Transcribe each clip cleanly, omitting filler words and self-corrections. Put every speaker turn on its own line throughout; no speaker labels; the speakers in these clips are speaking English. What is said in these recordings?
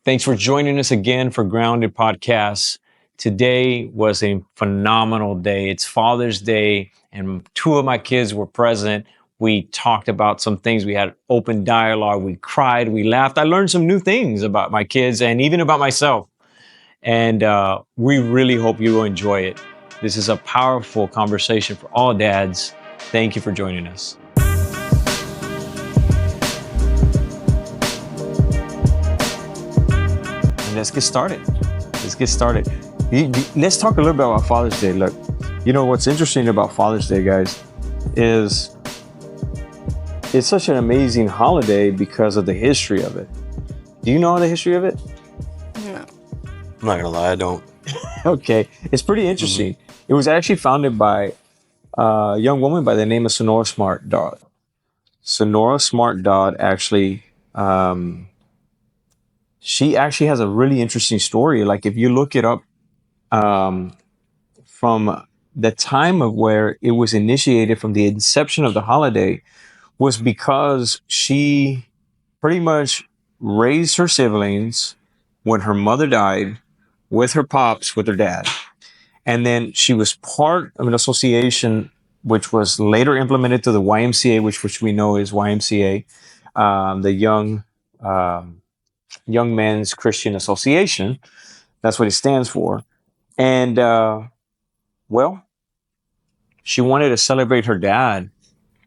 Thanks for joining us again for Grounded Podcasts. Today was a phenomenal day. It's Father's Day, and two of my kids were present. We talked about some things. We had open dialogue. We cried. We laughed. I learned some new things about my kids and even about myself. And we really hope you will enjoy it. This is a powerful conversation for all dads. Thank you for joining us. Let's get started. Let's talk a little bit about Father's Day. Look, what's interesting about Father's Day, guys, is it's such an amazing holiday because of the history of it. Do you know the history of it?
No.
I'm not gonna lie, I don't.
Okay, it's pretty interesting. It was actually founded by a young woman by the name of Sonora Smart Dodd. Sonora Smart Dodd actually, she actually has a really interesting story. Like if you look it up, from the time of where it was initiated, from the inception of the holiday, was because she pretty much raised her siblings when her mother died with her pops, with her dad. And then she was part of an association which was later implemented to the YMCA, which we know is YMCA, the Young Men's Christian Association. That's what it stands for. And well, she wanted to celebrate her dad,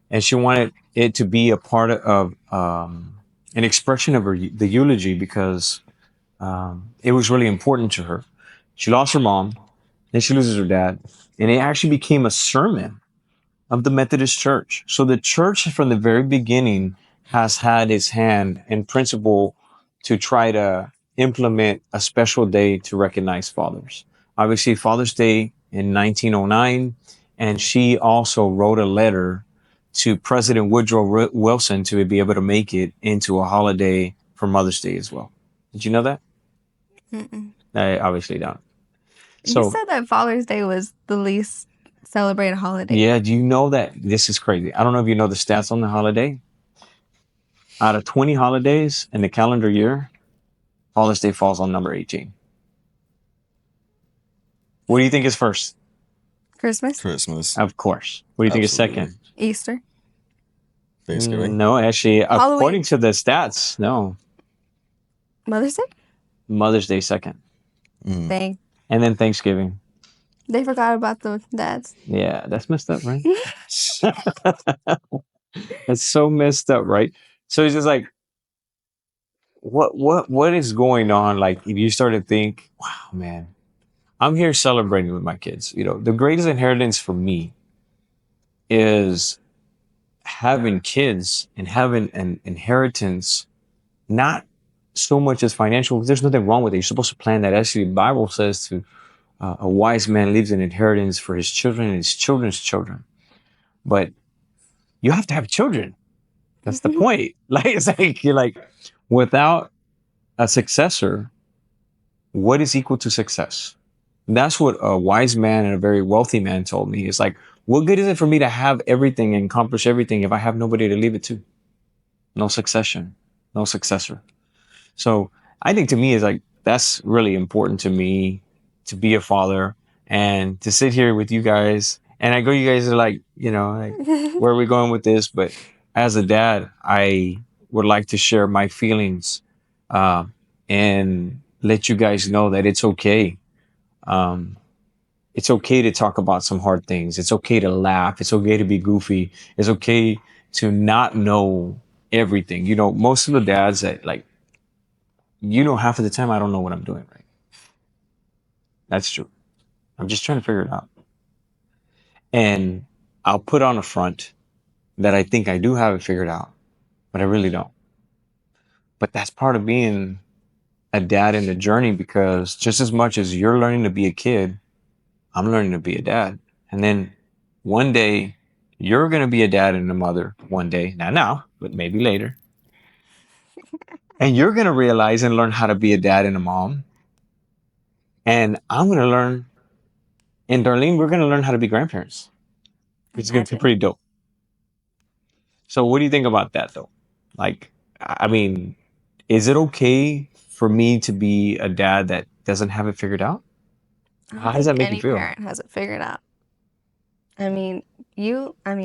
and she wanted it to be a part of an expression of the eulogy, because it was really important to her. She lost her mom, then she loses her dad, and it actually became a sermon of the Methodist Church. So the church from the very beginning has had its hand in principle to try to implement a special day to recognize fathers. Obviously, Father's Day in 1909, and she also wrote a letter to President Woodrow Wilson to be able to make it into a holiday for Mother's Day as well. Did you know that?
Mm-mm.
I obviously don't.
You said that Father's Day was the least celebrated holiday.
Yeah, do you know that? This is crazy. I don't know if you know the stats on the holiday. Out of 20 holidays in the calendar year, Father's Day falls on number 18. What do you think is first?
Christmas?
Christmas.
Of course. What do you think is
Absolutely.
second?
Easter?
Thanksgiving.
No, actually,
Halloween.
according to the stats, no.
Mother's Day?
Mother's Day second.
Dang.
And then Thanksgiving.
They forgot about the dads.
Yeah, that's messed up, right? That's so messed up, right? So it's just like, what is going on? Like, if you start to think, wow, man, I'm here celebrating with my kids. The greatest inheritance for me is having kids and having an inheritance, not so much as financial. There's nothing wrong with it. You're supposed to plan that. Actually, the Bible says to a wise man leaves an inheritance for his children and his children's children. But you have to have children. That's the point. Like, it's like, you're like, without a successor, what is equal to success? And that's what a wise man and a very wealthy man told me. It's like, what good is it for me to have everything and accomplish everything if I have nobody to leave it to? No succession, no successor. So I think, to me, is like, that's really important to me, to be a father and to sit here with you guys. And I go, you guys are like, like, where are we going with this? But as a dad, I would like to share my feelings and let you guys know that it's okay. It's okay to talk about some hard things. It's okay to laugh. It's okay to be goofy. It's okay to not know everything. Most of the dads that, like, half of the time I don't know what I'm doing right. That's true. I'm just trying to figure it out. And I'll put on a front that I think I do have it figured out, but I really don't. But that's part of being a dad in the journey, because just as much as you're learning to be a kid, I'm learning to be a dad. And then one day you're going to be a dad and a mother one day, not now, but maybe later. And you're going to realize and learn how to be a dad and a mom. And I'm going to learn, and Darlene, we're going to learn how to be grandparents. It's going to be pretty dope. So what do you think about that, though? Like, I mean, is it okay for me to be a dad that doesn't have it figured out?
I don't
How does that
think
make you
any
feel?
parent has it figured out. I mean,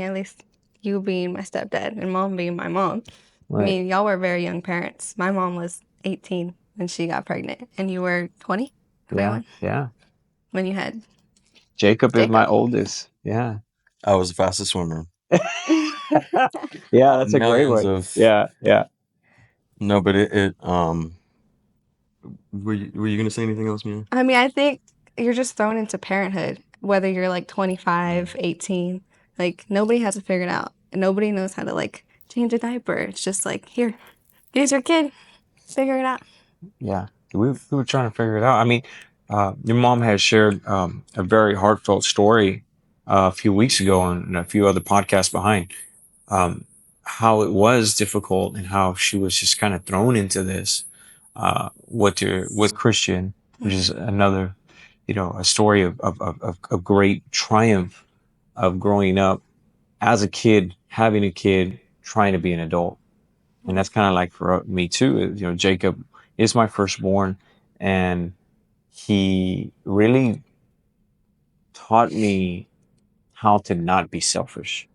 at least you being my stepdad and mom being my mom. I
Right.
mean, y'all were very young parents. My mom was 18 when she got pregnant, and you were 20,
Yeah.
21
Yeah.
when you had
Jacob is my
Jacob.
oldest. Yeah.
I was the fastest swimmer.
Yeah, that's a great
Millions
one.
of
Yeah. Yeah.
no, but were you gonna say anything else, Mia?
I mean, I think you're just thrown into parenthood, whether you're like 25, 18. Like, nobody has it figured out. Nobody knows how to, like, change a diaper. It's just like, here's your kid. Figure it out.
Yeah. We were trying to figure it out. I mean, your mom has shared a very heartfelt story a few weeks ago on a few other podcasts behind, um, how it was difficult and how she was just kind of thrown into this with Christian, which is another, a story of great triumph of growing up as a kid, having a kid, trying to be an adult. And that's kind of like for me too. Jacob is my firstborn, and he really taught me how to not be selfish.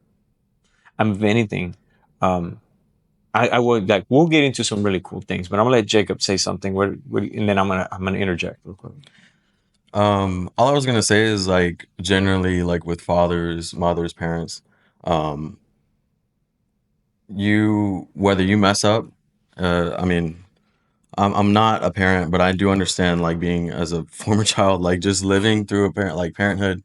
If anything, um, I would like we'll get into some really cool things, but I'm gonna let Jacob say something. And then I'm gonna interject real quick.
All I was gonna say is like generally like with fathers, mothers, parents, um, you whether you mess up, I mean, I'm not a parent, but I do understand like being as a former child, like just living through a parenthood,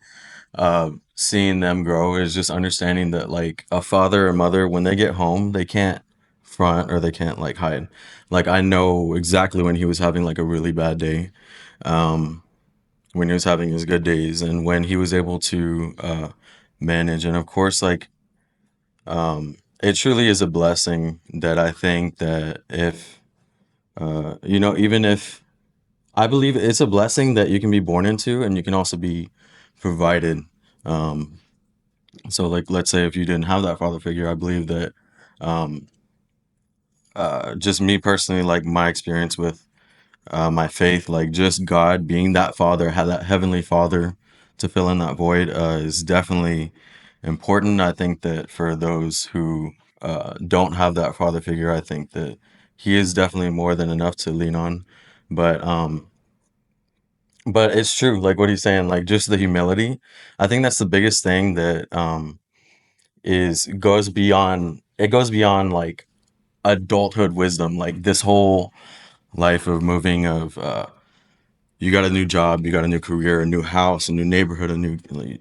seeing them grow is just understanding that like a father or mother when they get home, they can't front or they can't like hide. Like I know exactly when he was having like a really bad day. Um, when he was having his good days and when he was able to manage. And of course, like it truly is a blessing that I think that if even if I believe it's a blessing that you can be born into and you can also be provided. Um, so, like, let's say if you didn't have that father figure, I believe that um, just me personally, like my experience with my faith, like just God being that father, have that heavenly father to fill in that void is definitely important. I think that for those who don't have that father figure, I think that he is definitely more than enough to lean on. But but it's true, like what he's saying, like just the humility. I think that's the biggest thing that is goes beyond. It goes beyond like adulthood wisdom, like this whole life of moving of you got a new job, you got a new career, a new house, a new neighborhood, a new like,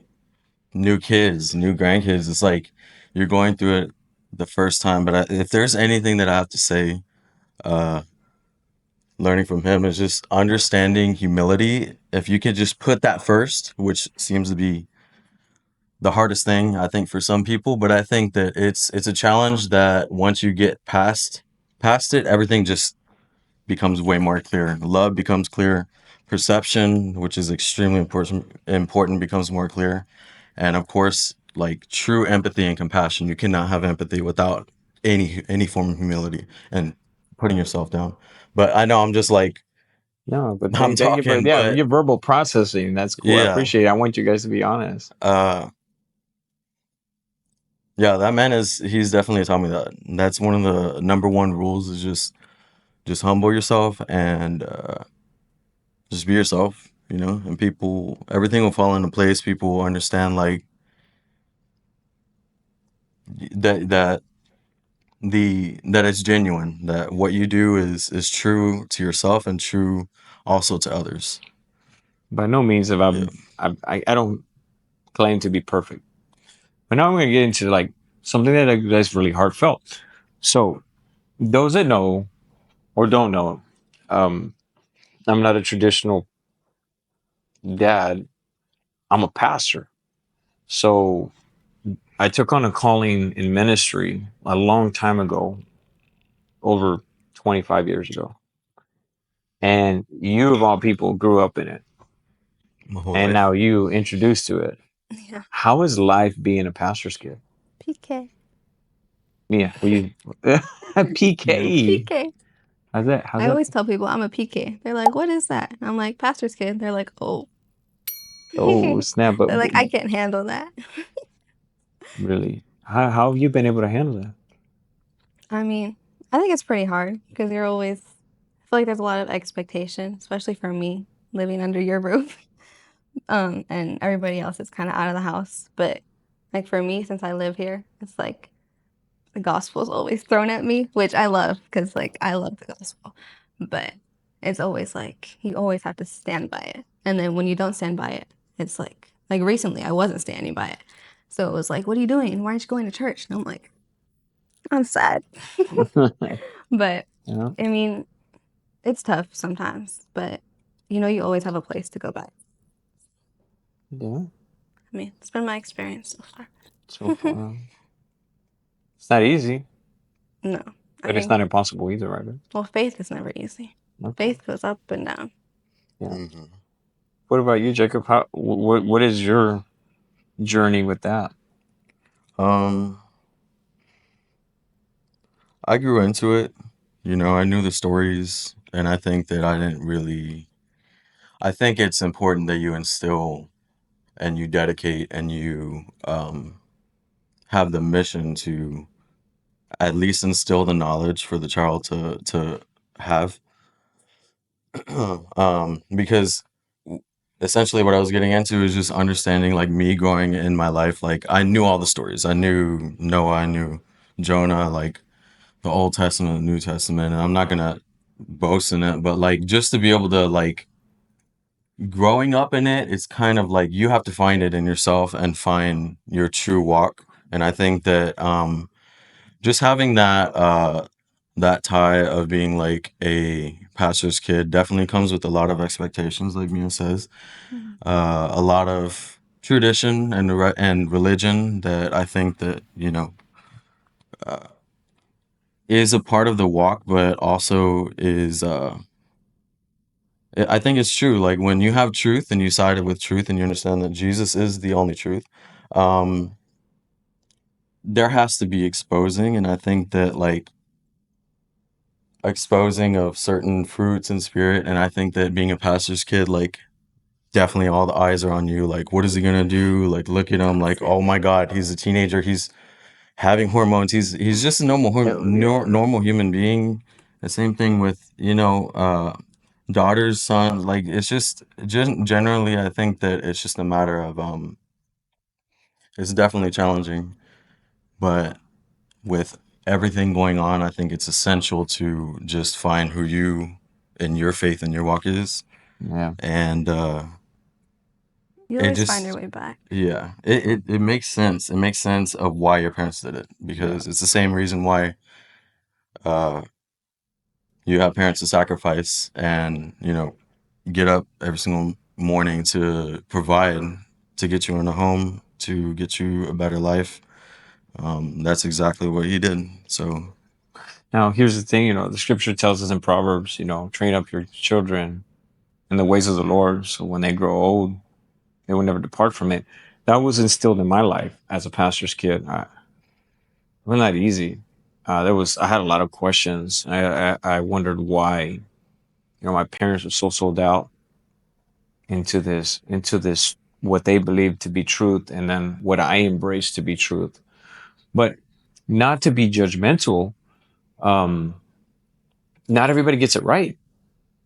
new kids, new grandkids. It's like you're going through it the first time. But if there's anything that I have to say, uh, learning from him is just understanding humility. If you could just put that first, which seems to be the hardest thing I think for some people, but I think that it's a challenge that once you get past it, everything just becomes way more clear. Love becomes clear. Perception, which is extremely important becomes more clear. And of course, like true empathy and compassion. You cannot have empathy without any form of humility and putting yourself down. But I know I'm just like
No, but
I'm
thank you for
talking, but
your verbal processing. That's cool. I
yeah.
appreciate it. I want you guys to be honest.
Yeah, that man he's definitely taught me that. That's one of the number one rules is just humble yourself and just be yourself, and everything will fall into place. People will understand like that that it's genuine, that what you do is true to yourself and true also to others.
By no means have
Yeah.
I don't claim to be perfect. But now I'm going to get into like something that's really heartfelt. So those that know or don't know, um, I'm not a traditional dad. I'm a pastor. So I took on a calling in ministry a long time ago, over 25 years ago. And you, of all people, grew up in it.
My whole
And
life.
now you introduced to it.
Yeah.
How is life being a pastor's kid?
PK.
Mia, will you? PK.
PK.
How's
I
that?
always tell people I'm a PK. They're like, "What is that?" I'm like, "Pastor's kid." They're like, "Oh."
Oh, snap.
They're like, "I can't handle that."
Really, how have you been able to handle that?
I mean, I think it's pretty hard because you're always, I feel like there's a lot of expectation, especially for me living under your roof. And everybody else is kind of out of the house. But like for me, since I live here, it's like the gospel is always thrown at me, which I love because like I love the gospel. But it's always like you always have to stand by it. And then when you don't stand by it, it's like recently I wasn't standing by it. So it was like, what are you doing? Why aren't you going to church? And I'm like, I'm sad. But
Yeah,
I mean, it's tough sometimes, but you know, you always have a place to go back.
yeah.
I mean, it's been my experience so
So
far.
far, it's not easy,
No, I
but it's
mean,
not impossible either, right? Babe?
well, faith is never easy.
Okay.
Faith goes up and down.
Yeah.
Mhm.
What about you, Jacob? What is your journey with that?
Um, I grew into it. You know, I knew the stories, and I think that I didn't really. I think it's important that you instill and you dedicate and you have the mission to at least instill the knowledge for the child to have. Because essentially what I was getting into is just understanding like me going in my life. Like I knew all the stories. I knew Noah, I knew Jonah, like the Old Testament, New Testament, and I'm not gonna boast in it, but like just to be able to like growing up in it, it's kind of like you have to find it in yourself and find your true walk. And I think that just having that tie of being like a pastor's kid definitely comes with a lot of expectations, like Mia says.
Mhm.
A lot of tradition and religion that I think that is a part of the walk, but also is I think it's true. Like when you have truth and you side it with truth and you understand that Jesus is the only truth, um, there has to be exposing, and I think that like exposing of certain fruits and spirit, and I think that being a pastor's kid, like definitely all the eyes are on you. Like, what is he gonna do? Like, look at him. Like, oh my God, he's a teenager. He's having hormones. He's just a
Oh, yeah.
normal human being. The same thing with daughters, sons. Like, it's just generally, I think that it's just a matter of it's definitely challenging, but with everything going on, I think it's essential to just find who you and your faith and your walk is,
Yeah.
and
You
it
always find your
just
way back.
yeah, it makes sense. It makes sense of why your parents did it
Yeah.
because it's the same reason why uh, you have parents to sacrifice and get up every single morning to provide to get you in a home to get you a better life. That's exactly what he did. So
Now, here's the thing, the scripture tells us in Proverbs, train up your children in the ways of the Lord. So when they grow old, they will never depart from it. That was instilled in my life as a pastor's kid. It wasn't that easy. I had a lot of questions. I wondered why, my parents were so sold out into this, what they believed to be truth. And then what I embraced to be truth, but not to be judgmental. Um, not everybody gets it right.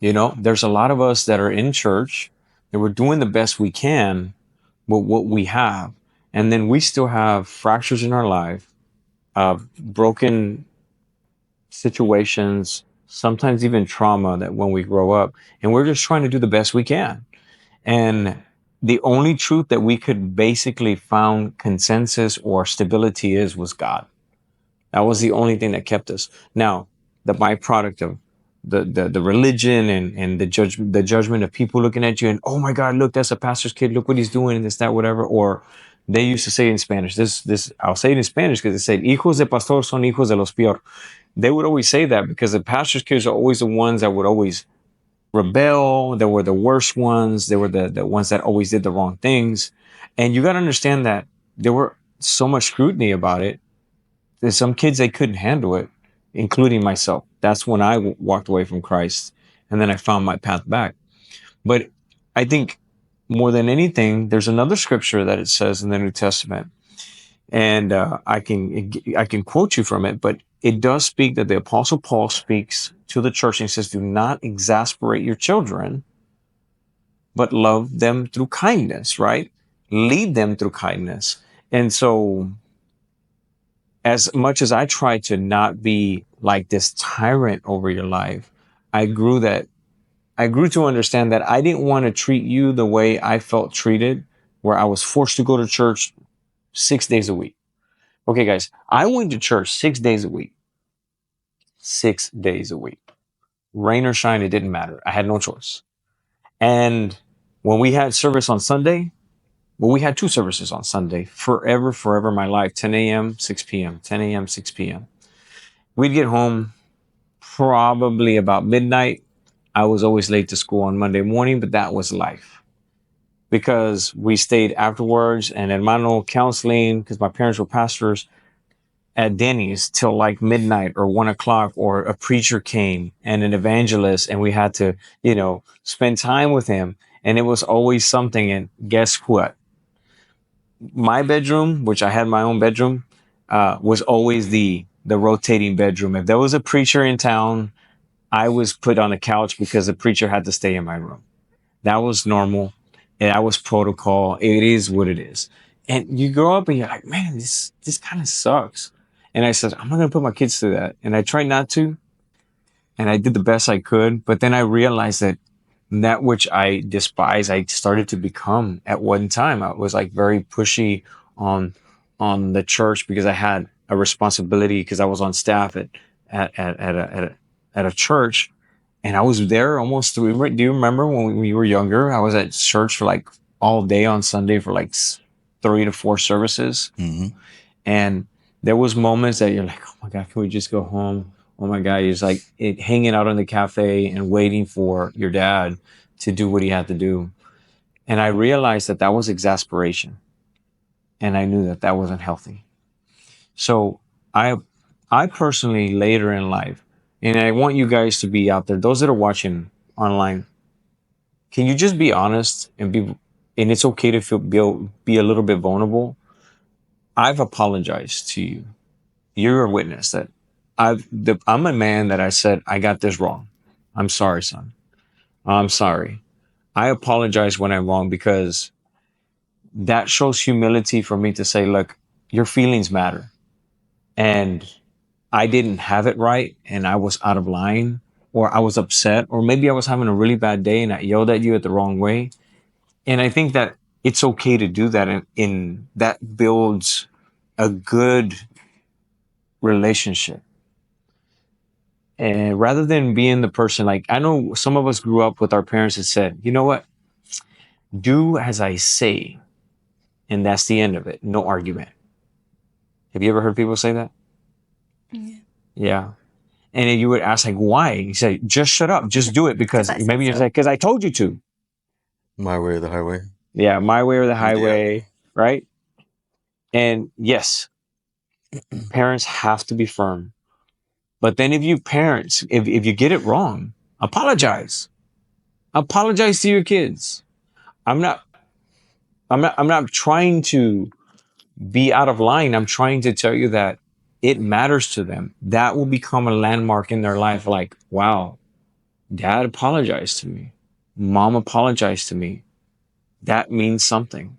There's a lot of us that are in church and we're doing the best we can with what we have. And then we still have fractures in our life, broken situations, sometimes even trauma that when we grow up, and we're just trying to do the best we can. And the only truth that we could basically found consensus or stability was God. That was the only thing that kept us. Now, the byproduct of the religion and the judgment of people looking at you and, oh my God, look, that's a pastor's kid. Look what he's doing and this, that, whatever. Or they used to say in Spanish, this I'll say it in Spanish because it said, hijos de pastor son hijos de los peor. They would always say that because the pastor's kids are always the ones that would always rebel. They were the worst ones. They were the ones that always did the wrong things. And you got to understand that there were so much scrutiny about it. There's some kids, they couldn't handle it. including myself. That's when I walked away from Christ, and then I found my path back. But I think more than anything, there's another scripture that it says in the New Testament, and I can quote you from it, but it does speak that the Apostle Paul speaks to the church and he says, "Do not exasperate your children, but love them through kindness." Right? Lead them through kindness. And so, as much as I try to not be like this tyrant over your life, I grew that I grew to understand that I didn't want to treat you the way I felt treated, where I was forced to go to church 6 days a week. Okay, guys, I went to church 6 days a week. 6 days a week. Rain or shine, it didn't matter. I had no choice. And when we had service on Sunday, well, we had two services on Sunday, forever, my life, 10 a.m., 6 p.m., 10 a.m., 6 p.m. We'd get home probably about midnight. I was always late to school on Monday morning, but that was life because we stayed afterwards and hermano counseling because my parents were pastors at Denny's till like midnight or 1 o'clock, or a preacher came and an evangelist, and we had to, spend time with him. And it was always something. And guess what? My bedroom, which I had my own bedroom, was always the rotating bedroom. If there was a preacher in town, I was put on a couch because the preacher had to stay in my room. That was normal. And that was protocol. It is what it is. And you grow up and you're like, man, this kind of sucks. And I said, I'm not going to put my kids through that. And I tried not to. And I did the best I could. But then I realized that which I despise, I started to become at one time. I was like very pushy on the church because I had a responsibility because I was on staff at a church, and I was there almost through. Do you remember when we were younger? I was at church for like all day on Sunday for like 3 to 4 services.
Mm-hmm.
And there was moments that you're like, oh my God, can we just go home? Oh my God, it's like hanging out in the cafe and waiting for your dad to do what he had to do. And I realized that was exasperation. And I knew that wasn't healthy. So I personally later in life, and I want you guys to be out there, those that are watching online, can you just be honest and it's okay to be a little bit vulnerable. I've apologized to you. You're a witness that I'm a man that I said, I got this wrong. I'm sorry, son. I'm sorry. I apologize when I'm wrong because that shows humility for me to say, look, your feelings matter. And I didn't have it right and I was out of line, or I was upset, or maybe I was having a really bad day and I yelled at you at the wrong way. And I think that it's okay to do that, in that builds a good relationship. And rather than being the person, like, I know some of us grew up with our parents that said, you know what, do as I say, and that's the end of it. No argument. Have you ever heard people say that?
Yeah.
Yeah. And then you would ask, like, why? You say, just shut up. Just do it because maybe you're like, because I told you to.
My way or the highway.
Yeah, my way or the highway, right? And yes, parents have to be firm. But then if you get it wrong, apologize. Apologize to your kids. I'm not trying to be out of line. I'm trying to tell you that it matters to them. That will become a landmark in their life. Like, wow, dad apologized to me. Mom apologized to me. That means something.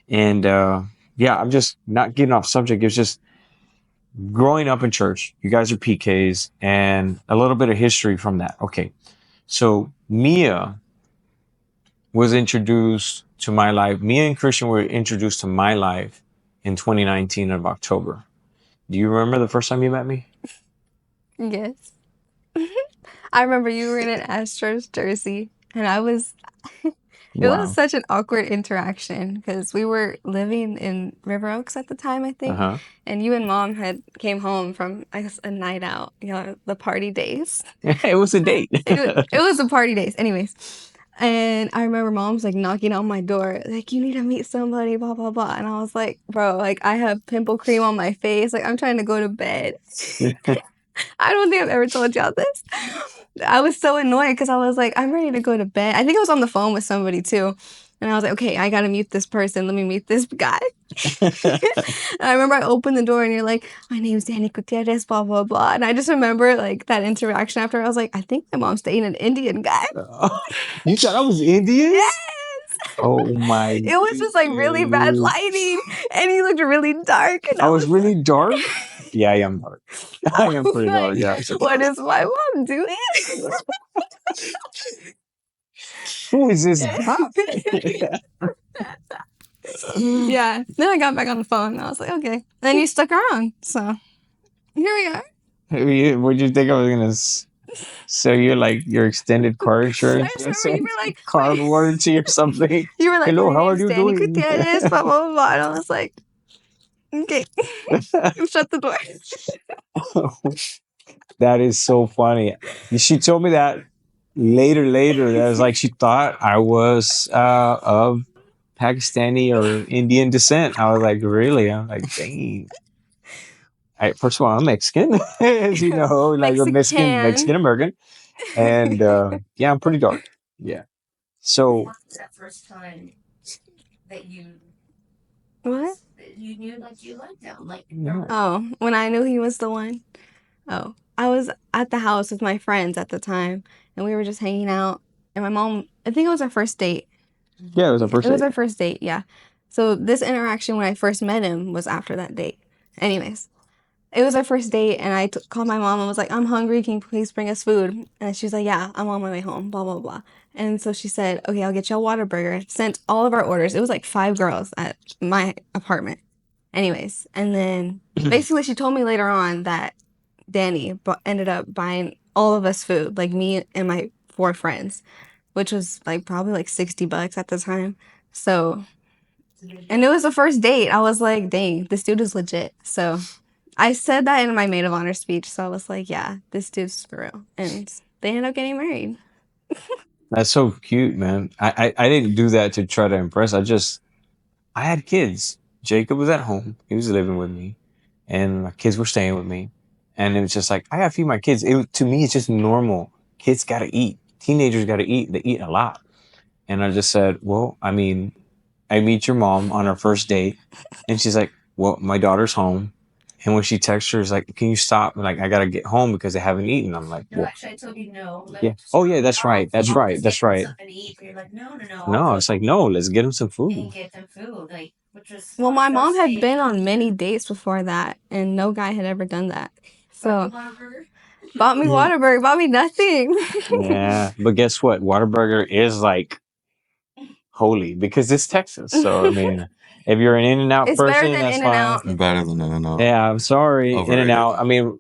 And yeah, I'm just not getting off subject. It's just growing up in church. You guys are PKs, and a little bit of history from that. Okay. So Mia was introduced to my life. Mia and Christian were introduced to my life in 2019 of October. Do you remember the first time you met me?
Yes. I remember you were in an Astros jersey, and I was. It
Wow.
was such an awkward interaction because we were living in River Oaks at the time, I think, and you and Mom came home from, I guess, a night out, the party days.
It was a date.
It was the party days, anyways. And I remember Mom's like knocking on my door, like, you need to meet somebody, blah blah blah. And I was like, bro, like, I have pimple cream on my face, like, I'm trying to go to bed. I don't think I've ever told y'all this. I was so annoyed because I was like, I'm ready to go to bed. I think I was on the phone with somebody too. And I was like, okay, I gotta mute this person. Let me meet this guy. And I remember I opened the door and you're like, my name's Danny Gutierrez, blah, blah, blah. And I just remember like that interaction after. I was like, I think my mom's dating an Indian guy.
You thought I was Indian?
Yes.
Oh my.
It was just like really bad lighting. And he looked really dark. And
I was really
like,
dark? Yeah, I am dark. I am pretty dark,
like,
yeah.
what is my mom doing?
Who is this guy?
Yeah. Then I got back on the phone and I was like, okay. Then you stuck around. So here we are.
What'd you think I was gonna sell you like your extended car insurance?
I just remember you were like,
car
wait.
warranty or something.
You were like,
Hello,
my
how are
name's
you
Danny
doing?
Gutierrez, blah, blah, blah, blah. And I was like, okay. Shut the door.
That is so funny. She told me that later. That was like she thought I was of Pakistani or Indian descent. I was like, really? I'm like, dang. First of all, I'm Mexican, as you know, like a Mexican American, and yeah, I'm pretty dark. Yeah. So
What was that first time that
What?
you knew like you liked him? Like
no.
Oh, when I knew he was the one. Oh, I was at the house with my friends at the time, and we were just hanging out. And my mom, I think it was our first date.
Yeah, it was our first
It was
date.
our first date, yeah. So this interaction when I first met him was after that date. Anyways, it was our first date, and I called my mom and was like, I'm hungry. Can you please bring us food? And she was like, yeah, I'm on my way home, blah, blah, blah. And so she said, okay, I'll get you a Whataburger. Sent all of our orders. It was like 5 girls at my apartment. Anyways, and then basically she told me later on that Danny ended up buying all of us food, like me and my 4 friends, which was like probably like $60 at the time. So, and it was the first date. I was like, dang, this dude is legit. So I said that in my maid of honor speech. So I was like, yeah, this dude's for real. And they ended up getting married.
That's so cute, man. I didn't do that to try to impress. I had kids. Jacob was at home. He was living with me, and my kids were staying with me. And it was just like I gotta feed my kids. To me, it's just normal. Kids gotta eat. Teenagers gotta eat. They eat a lot. And I just said, well, I mean, I meet your mom on our first date, and she's like, well, my daughter's home. And when she texts her, she's like, can you stop? Like, I gotta get home because they haven't eaten. I'm like,
no,
well,
actually I told you no. Like,
yeah. Oh yeah, that's right. That's right. That's right.
Something to eat. You're like, no.
No, it's like, no, let's get them some
And
food.
get them food, like which was
Well, my mom
first
had
date.
been on many dates before that, and no guy had ever done that. So,
Whatever.
bought me Whataburger, bought me nothing.
Yeah, but guess what? Whataburger is like holy because it's Texas. So I mean, if you're an In-N-Out
It's better
person,
than
that's
In-N-Out.
fine.
Better than In-N-Out.
Yeah, I'm sorry,
Overrated.
In-N-Out. I mean,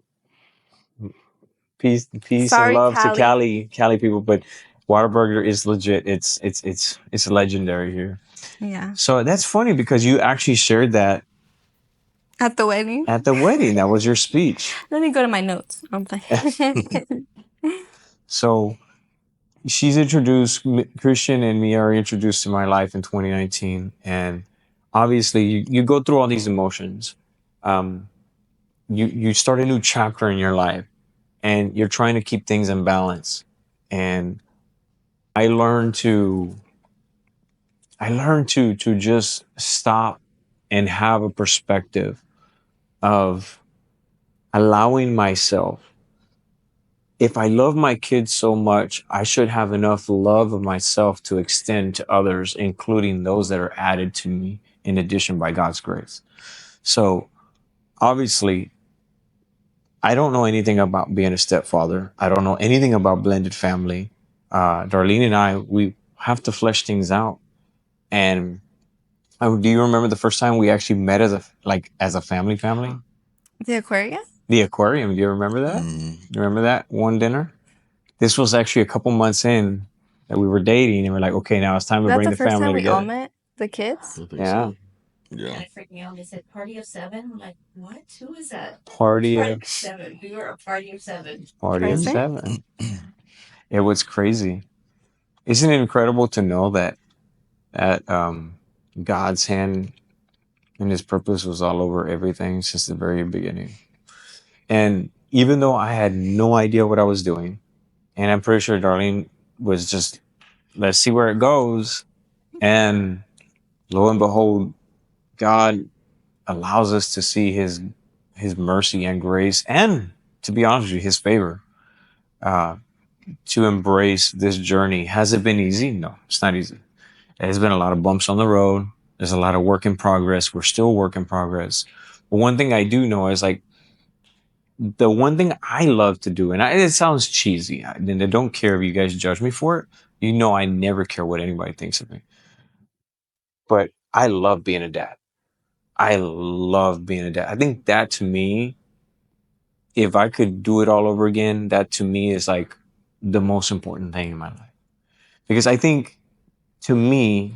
peace and
Sorry,
love to
Cali.
Cali people, but Whataburger is legit. It's legendary here.
Yeah.
So that's funny because you actually shared that
At the wedding.
at the wedding. That was your speech.
Let me go to my notes. I'm playing.
So she's introduced Christian and me are introduced to my life in 2019, and obviously you go through all these emotions. You start a new chapter in your life, and you're trying to keep things in balance. And I learned to just stop and have a perspective of allowing myself. If I love my kids so much, I should have enough love of myself to extend to others, including those that are added to me in addition by God's grace. So obviously, I don't know anything about being a stepfather. I don't know anything about blended family. Darlene and I, we have to flesh things out. And do you remember the first time we actually met as a family?
The aquarium?
The aquarium. Do you remember that?
Mm.
You remember that one dinner? This was actually a couple months in that we were dating, and we're like, okay, now it's time to
That's
bring
the
the
first
family
time we all
together.
met? The kids?
I think
Yeah.
so. Yeah.
And it freaked me out. They said party of 7. I'm like, what? Who is that?
Party
Party
of
of 7. We were a party of 7.
Party of
Crazy.
7. It was crazy. Isn't it incredible to know that God's hand and His purpose was all over everything since the very beginning? And even though I had no idea what I was doing, and I'm pretty sure Darlene was just, let's see where it goes. And lo and behold, God allows us to see his mercy and grace, and to be honest with you, his favor, uh, to embrace this journey. Has it been easy? No, it's not easy. There's been a lot of bumps on the road. There's a lot of work in progress. We're still work in progress. But one thing I do know is like the one thing I love to do, and it sounds cheesy, and I don't care if you guys judge me for it. You know, I never care what anybody thinks of me. But I love being a dad. I love being a dad. I think that to me, if I could do it all over again, that to me is like the most important thing in my life. Because I think to me,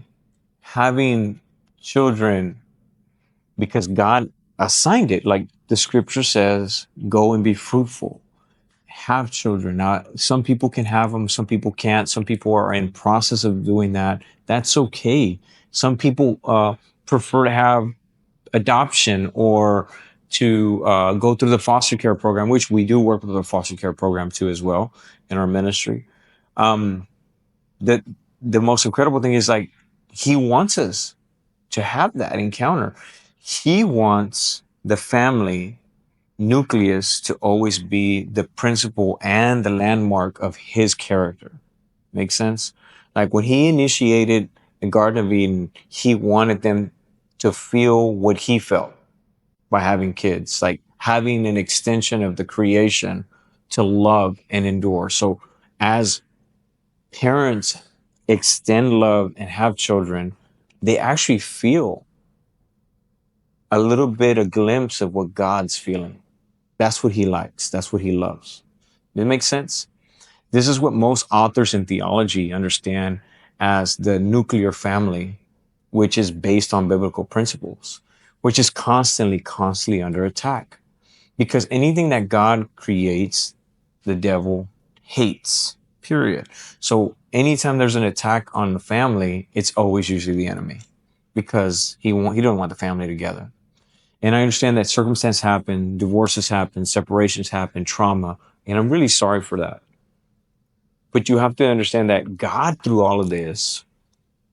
having children, because God assigned it, like the scripture says, go and be fruitful, have children. Now, some people can have them, some people can't. Some people are in process of doing that. That's okay. Some people prefer to have adoption or to go through the foster care program, which we do work with the foster care program too as well in our ministry. Um, the the most incredible thing is like he wants us to have that encounter. He wants the family nucleus to always be the principle and the landmark of his character. Make sense? Like when he initiated the Garden of Eden, he wanted them to feel what he felt by having kids, like having an extension of the creation to love and endure. So as parents extend love and have children, they actually feel a little bit a glimpse of what God's feeling. That's what he likes. That's what he loves. Does it make sense? This is what most authors in theology understand as the nuclear family, which is based on biblical principles, which is constantly under attack. Because anything that God creates, the devil hates, period. So anytime there's an attack on the family, it's always usually the enemy because he don't want the family together. And I understand that circumstances happen, divorces happen, separations happen, trauma, and I'm really sorry for that. But you have to understand that God, through all of this,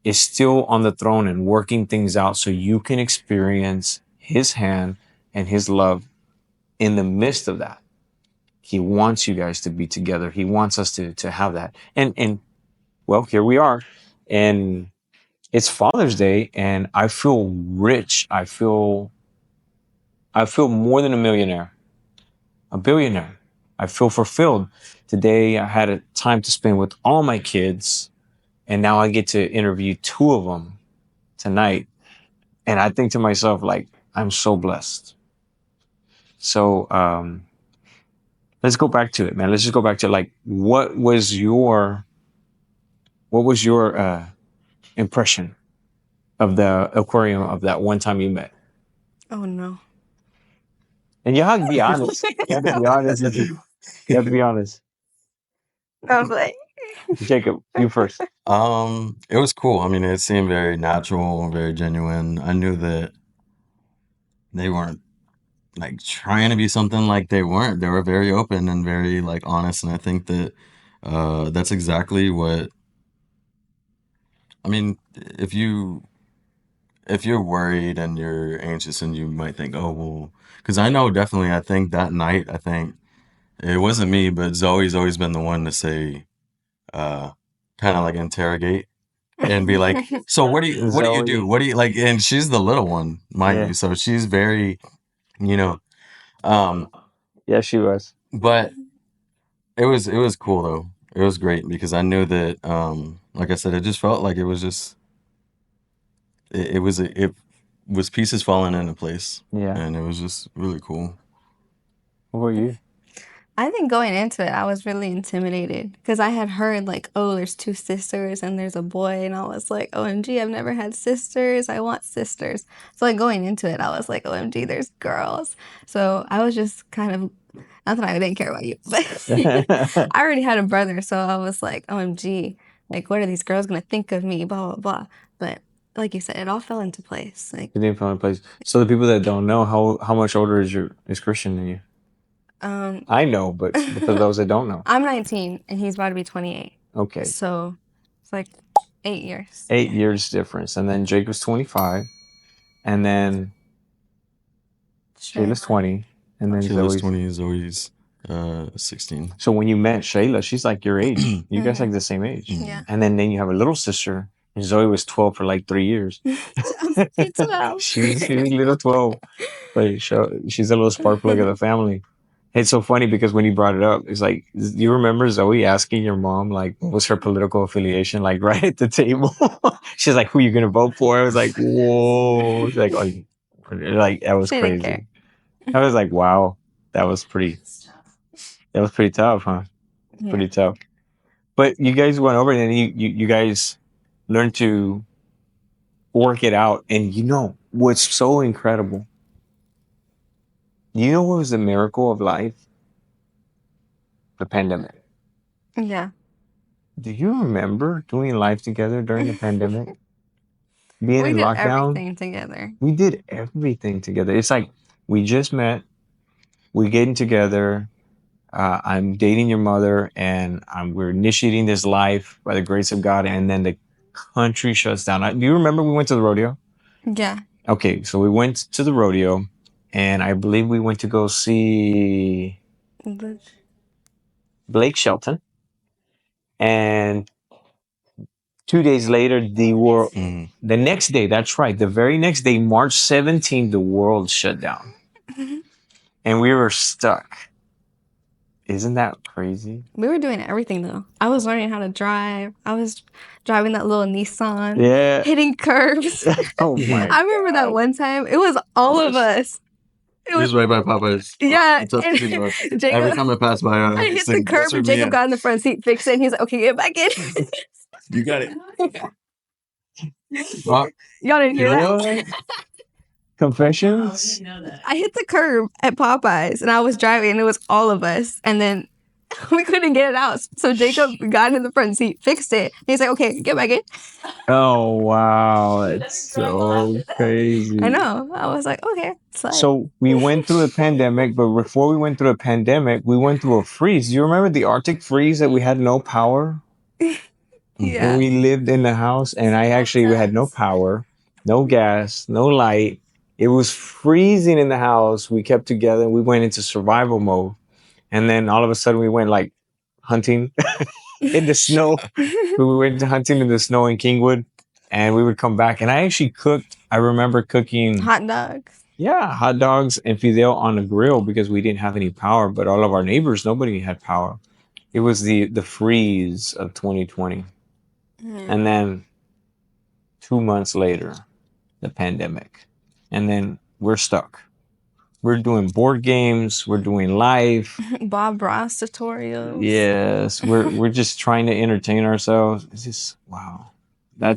is still on the throne and working things out so you can experience his hand and his love in the midst of that. He wants you guys to be together. He wants us to have that. And well, here we are. And it's Father's Day and I feel rich. I feel more than a millionaire, a billionaire. I feel fulfilled. Today I had a time to spend with all my kids and now I get to interview two of them tonight. And I think to myself, like, I'm so blessed. So let's go back to it, man. Let's just go back to like what was your impression of the aquarium of that one time you met?
Oh no.
And you have to be honest. You have to be honest. You have to be honest.
I was like,
Jacob, you first.
It was cool. I mean, it seemed very natural, very genuine. I knew that they weren't like trying to be something like they weren't. They were very open and very like honest, and I think that that's exactly what I mean. If you're worried and you're anxious and you might think, oh well, because I know definitely. I think that night, I think it wasn't me, but Zoe's always been the one to say, uh, kind of like interrogate and be like, so what do you do?
Zoe.
What do you like? And she's the little one, mind
Yeah.
you, so she's very, you know, um,
Yeah, she was.
but it was cool though. It was great because I knew that, like I said, it just felt like it was just it was pieces falling into place,
Yeah.
and it was just really cool.
What about you?
I think going into it, I was really intimidated because I had heard like, oh, there's two sisters and there's a boy, and I was like, OMG, I've never had sisters. I want sisters. So like going into it, I was like, OMG, there's girls. So I was just kind of, not that I didn't care about you, but I already had a brother, so I was like, OMG, like what are these girls gonna think of me? Blah blah blah. But like you said, it all fell into place. Like
It didn't fall in place. So the people that don't know, how much older is Christian than you? I know, but for those that don't know.
I'm 19 and he's about to be 28.
Okay.
So it's like 8 years.
8 years difference. And then Jake was 25. And then Shayla's 20. And then
Shayla's
Zoe's
20, Zoe's 16.
So when you met Shayla, she's like your age. You guys like the same age.
Yeah.
And then you have a little sister. And Zoe was 12 for like 3 years.
She's 12.
She's a little 12. But she's a little spark plug of the family. It's so funny because when you brought it up, it's like, you remember Zoe asking your mom, like, what was her political affiliation? Like, right at the table. She's like, who are you going to vote for? I was like, whoa. She's like, oh, like, that was
She didn't
crazy.
care.
I was like, wow, that was pretty tough, huh?
Yeah.
Pretty tough. But you guys went over it and you guys learned to work it out. And you know what's so incredible? You know what was the miracle of life? The pandemic.
Yeah.
Do you remember doing life together during the pandemic? Being
We
in
did
lockdown?
everything together.
We did everything together. It's like we just met, we're getting together. I'm dating your mother, and we're initiating this life by the grace of God, and then the country shuts down. Do you remember we went to the rodeo?
Yeah.
Okay, so we went to the rodeo, and I believe we went to go see Blake Shelton. And 2 days later, the next day, that's right, the very next day, March 17th, the world shut down. And we were stuck. Isn't that crazy?
We were doing everything though. I was learning how to drive. I was driving that little Nissan.
Yeah.
Hitting curves.
Oh my.
I remember that one time. It was all of us.
It was right by Popeyes.
Yeah.
It's up to the north.
Jacob,
Every time I pass by,
I hit the curb and Jacob got in the front seat, fixed it, and he's like, okay, get back in.
You got it.
Y'all didn't hear that?
Oh, I
Confessions?
didn't know that.
I hit the curb at Popeyes and I was driving and it was all of us. And then we couldn't get it out. So Jacob got in the front seat, fixed it. And he's like, okay, get back in.
Oh, wow. That's so crazy.
I know. I was like, okay. Slide.
So we went through a pandemic, but before we went through a pandemic, we went through a freeze. Do you remember the Arctic freeze that we had no power?
Yeah.
When we lived in the house, and we had no power, no gas, no light. It was freezing in the house. We kept together. We went into survival mode. And then all of a sudden we went like hunting in the snow. We went hunting in the snow in Kingwood, and we would come back. And I remember cooking
Hot dogs.
Yeah, hot dogs and fideo on a grill because we didn't have any power, but all of our neighbors, nobody had power. It was the freeze of 2020. And then 2 months later, the pandemic. And then we're stuck. We're doing board games, we're doing live.
Bob Ross tutorials.
Yes, we're just trying to entertain ourselves. It's just wow. I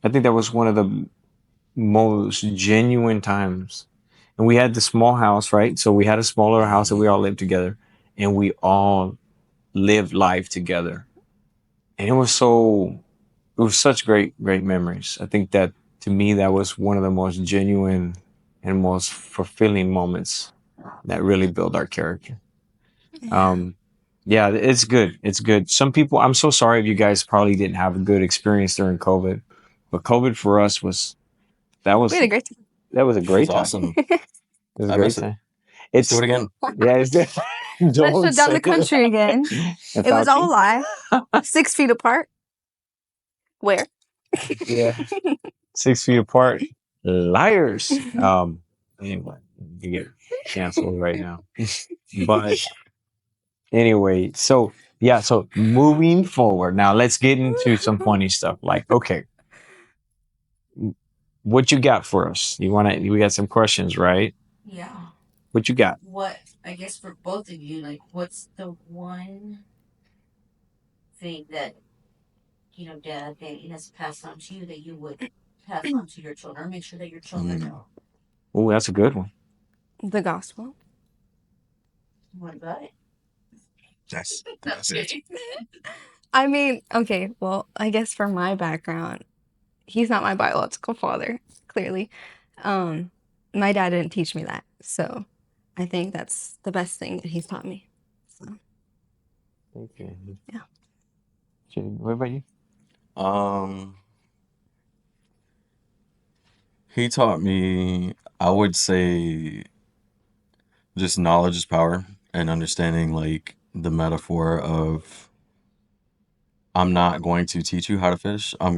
think that was one of the most genuine times. And we had the small house, right? So we had a smaller house that we all lived together, and we all lived life together. And it was such great memories. I think that to me, that was one of the most genuine and most fulfilling moments that really built our character. Yeah, it's good. It's good. Some people, I'm so sorry if you guys probably didn't have a good experience during COVID, but COVID for us
we had a great time.
that was a great time.
Awesome.
It was a
I
great
miss it.
time.
Let's do it again.
Yeah, it's good.
Let's shut down the country again. It was all a lie. 6 feet apart. Where?
Yeah. 6 feet apart. Liars. Anyway, you get canceled right now. But anyway, so moving forward. Now let's get into some funny stuff. Like, okay, what you got for us? We got some questions, right?
Yeah.
What you got?
What, I guess for both of you, like, what's the one thing that, Dad has passed on to you that you would pass on to your children, or make sure that your children know?
Oh, that's a good one.
The gospel.
What about it?
That's
it.
I mean, okay, well, I guess for my background, he's not my biological father, clearly. My dad didn't teach me that. So I think that's the best thing that he's taught me. So,
Okay.
yeah.
What about you?
Um, he taught me, I would say, just knowledge is power and understanding like the metaphor of I'm not going to teach you how to fish. I'm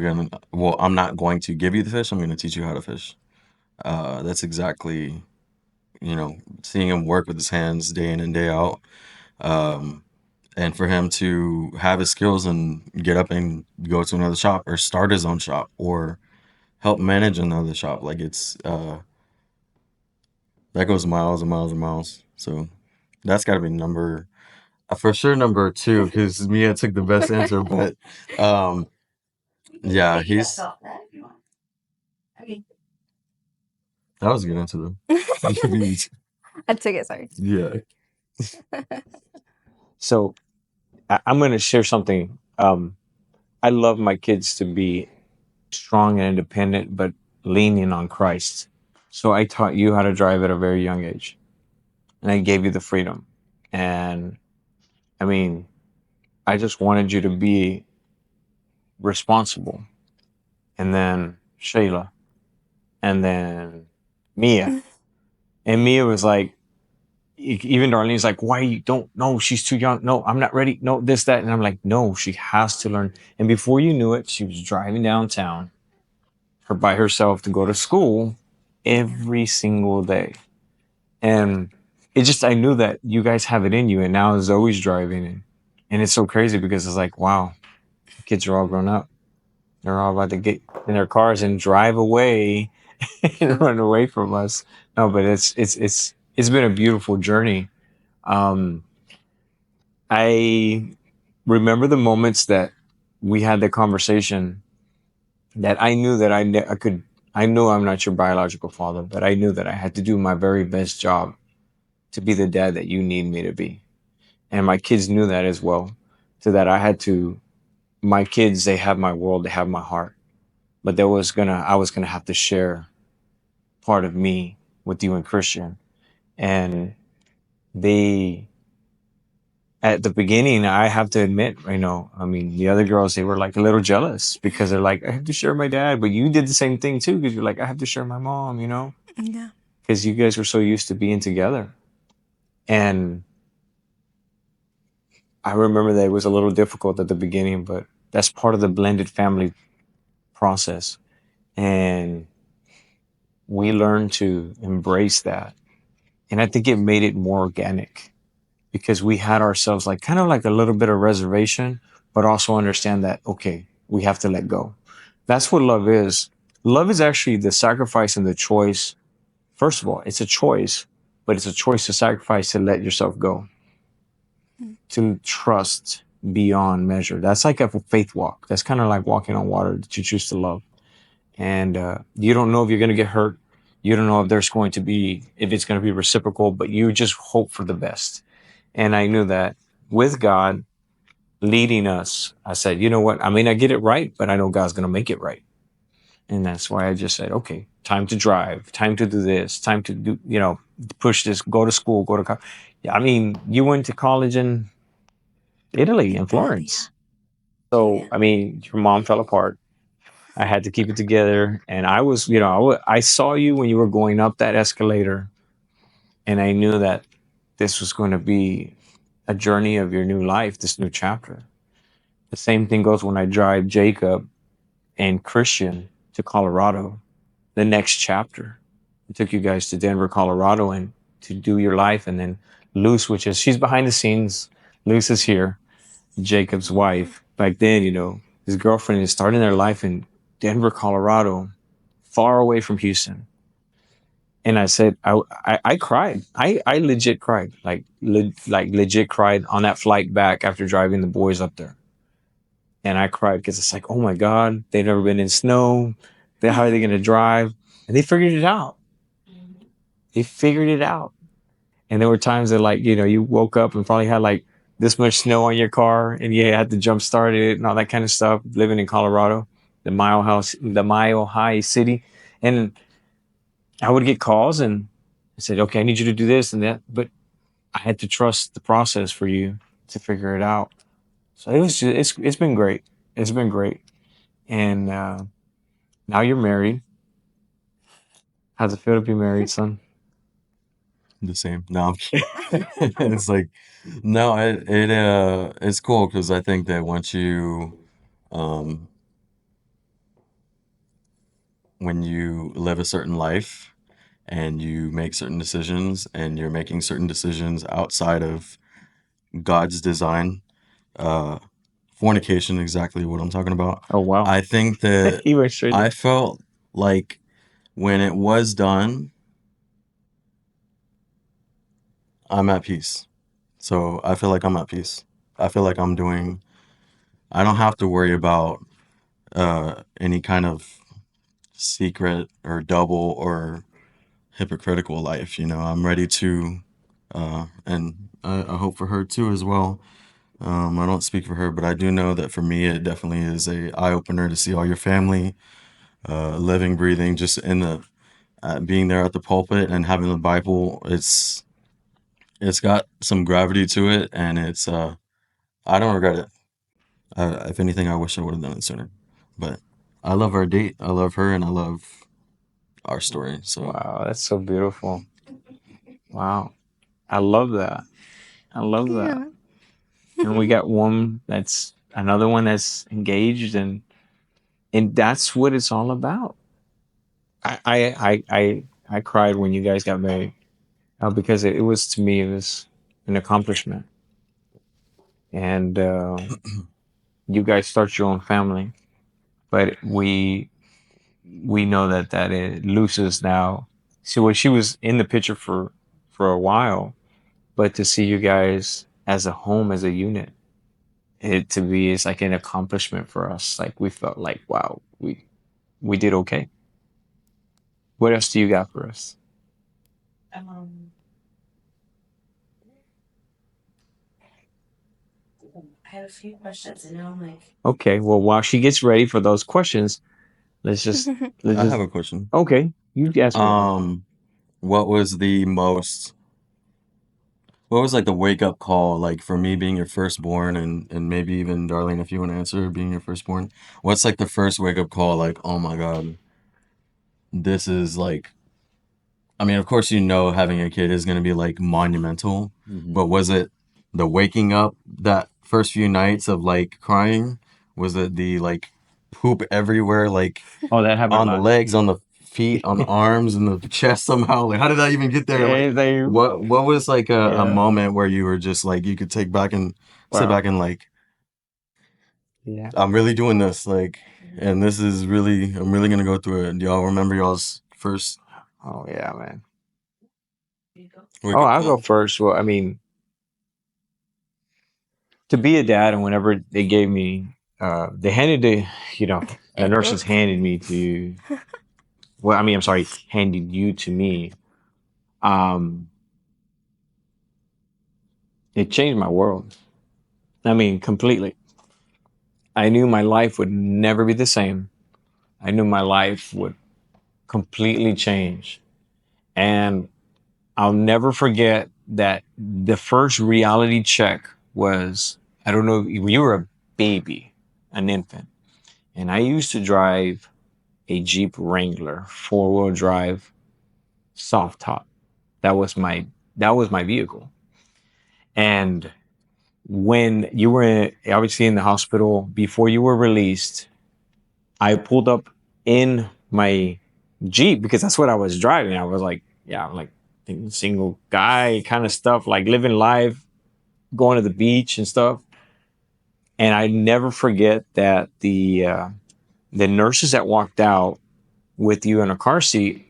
not going to give you the fish. I'm gonna teach you how to fish. That's exactly, seeing him work with his hands day in and day out. Um, and for him to have his skills and get up and go to another shop or start his own shop or help manage another shop, like that goes miles and miles and miles. So that's got to be for sure number two because Mia took the best answer. But um,
You can
yeah,
piggyback off that if you want. I mean,
that was a good answer though.
I took it, sorry.
Yeah.
So I'm going to share something. I love my kids to be strong and independent, but leaning on Christ. So I taught you how to drive at a very young age, and I gave you the freedom. And I mean, I just wanted you to be responsible. And then Shayla, and then Mia. And Mia was like, even Darlene's like, why you don't, no, she's too young. No, I'm not ready. No, this, that. And I'm like, no, she has to learn. And before you knew it, she was driving downtown her by herself to go to school every single day. And it just, I knew that you guys have it in you. And now Zoe's driving. And it's so crazy because it's like, wow, the kids are all grown up. They're all about to get in their cars and drive away and run away from us. No, but it's been a beautiful journey. Um, I remember the moments that we had the conversation that I knew that I could, I know I'm not your biological father, but I knew that I had to do my very best job to be the dad that you need me to be. And my kids knew that as well. So that I had to, my kids, they have my world, they have my heart. But I was gonna have to share part of me with you and Christian. And they, at the beginning, I have to admit, I mean, the other girls, they were like a little jealous because they're like, I have to share my dad. But you did the same thing too, because you're like, I have to share my mom,
Yeah.
because you guys were so used to being together. And I remember that it was a little difficult at the beginning, but that's part of the blended family process. And we learned to embrace that. And I think it made it more organic because we had ourselves like kind of like a little bit of reservation, but also understand that, okay, we have to let go. That's what love is. Love is actually the sacrifice and the choice. First of all, it's a choice, but it's a choice to sacrifice to let yourself go, to trust beyond measure. That's like a faith walk. That's kind of like walking on water that you choose to love. And you don't know if you're going to get hurt. You don't know if if it's going to be reciprocal, but you just hope for the best. And I knew that with God leading us, I said, you know what? I may not get it right, but I know God's going to make it right. And that's why I just said, okay, time to drive, time to do this, time to do, push this, go to school, go to college. Yeah, I mean, you went to college in Italy, in Florence. So, I mean, your mom fell apart. I had to keep it together. And I was, I saw you when you were going up that escalator, and I knew that this was going to be a journey of your new life, this new chapter. The same thing goes when I drive Jacob and Christian to Colorado, the next chapter. I took you guys to Denver, Colorado, and to do your life. And then Luce, she's behind the scenes. Luce is here, Jacob's wife. Back then, his girlfriend is starting their life in Denver, Colorado, far away from Houston. And I said, I cried. I legit cried, like legit cried on that flight back after driving the boys up there. And I cried because it's like, oh my God, they've never been in snow. How are they going to drive? And they figured it out. They figured it out. And there were times that you woke up and probably had like this much snow on your car and you had to jump start it and all that kind of stuff living in Colorado, the mile high city. And I would get calls and I said, okay, I need you to do this and that, but I had to trust the process for you to figure it out. So it was just, it's been great. It's been great. And now you're married. How's it feel to be married, son?
The same. No, I'm kidding. It's like, no, it's cool because I think that um, when you live a certain life and you make certain decisions and you're making certain decisions outside of God's design, uh, fornication, exactly what I'm talking about.
Oh wow.
I think that
He went straight
I
in.
felt like when it was done, I'm at peace. So I feel like I'm at peace. I feel like I don't have to worry about any kind of secret or double or hypocritical life. I'm ready to, and I hope for her too as well. I don't speak for her, but I do know that for me, it definitely is a eye opener to see all your family, living, breathing, just in the being there at the pulpit and having the Bible. It's got some gravity to it, and I don't regret it. If anything, I wish I would have done it sooner. But I love our date. I love her, and I love our story. So
Wow, that's so beautiful. Wow. I love that. I love that.
Yeah.
And we got one that's another one that's engaged and that's what it's all about. I cried when you guys got married because it was to me it was an accomplishment. And you guys start your own family, but we know that it loses now. See, well, she was in the picture for a while, but to see you guys as a home, as a unit, it to be is like an accomplishment for us. Like we felt like, wow, we did okay. What else do you got for us?
Um, I have a few questions, and now I'm like,
Okay, well, while she gets ready for those questions, let's
I have
just
a question.
okay. You ask me one.
Um, what was the most what was like the wake up call like for me being your firstborn and maybe even Darlene if you want to answer being your firstborn? What's like the first wake up call like, oh my God, this is like I mean, of course, having a kid is going to be like monumental,
Mm-hmm.
but was it the waking up that first few nights of like crying? Was it the like poop everywhere, like
Oh, that happened a
on the
lot.
legs, on the feet, on the arms, and the chest somehow? Like, how did I even get there? Like,
Yeah, they,
what was like a
yeah.
moment where you were just like, you could take back and sit
Wow.
back and like,
Yeah.
I'm really doing this, like, and I'm really gonna go through it. Do y'all remember y'all's first
Oh yeah, man.
you go.
wake
Oh,
up
I'll go
call?
first. Well, I mean, to be a dad, and whenever they gave me, they handed the nurses
April.
handed me to. Well, I mean, I'm sorry, handed you to me. Um, it changed my world. I mean, completely. I knew my life would never be the same. I knew my life would completely change. And I'll never forget that the first reality check was I don't know, you were a baby, an infant. And I used to drive a Jeep Wrangler, 4-wheel drive, soft top. That was my that was my vehicle. And when you were obviously in the hospital before you were released, I pulled up in my Jeep because that's what I was driving. I was like, yeah, I'm like single guy kind of stuff, like living life, going to the beach and stuff. And I never forget that the nurses that walked out with you in a car seat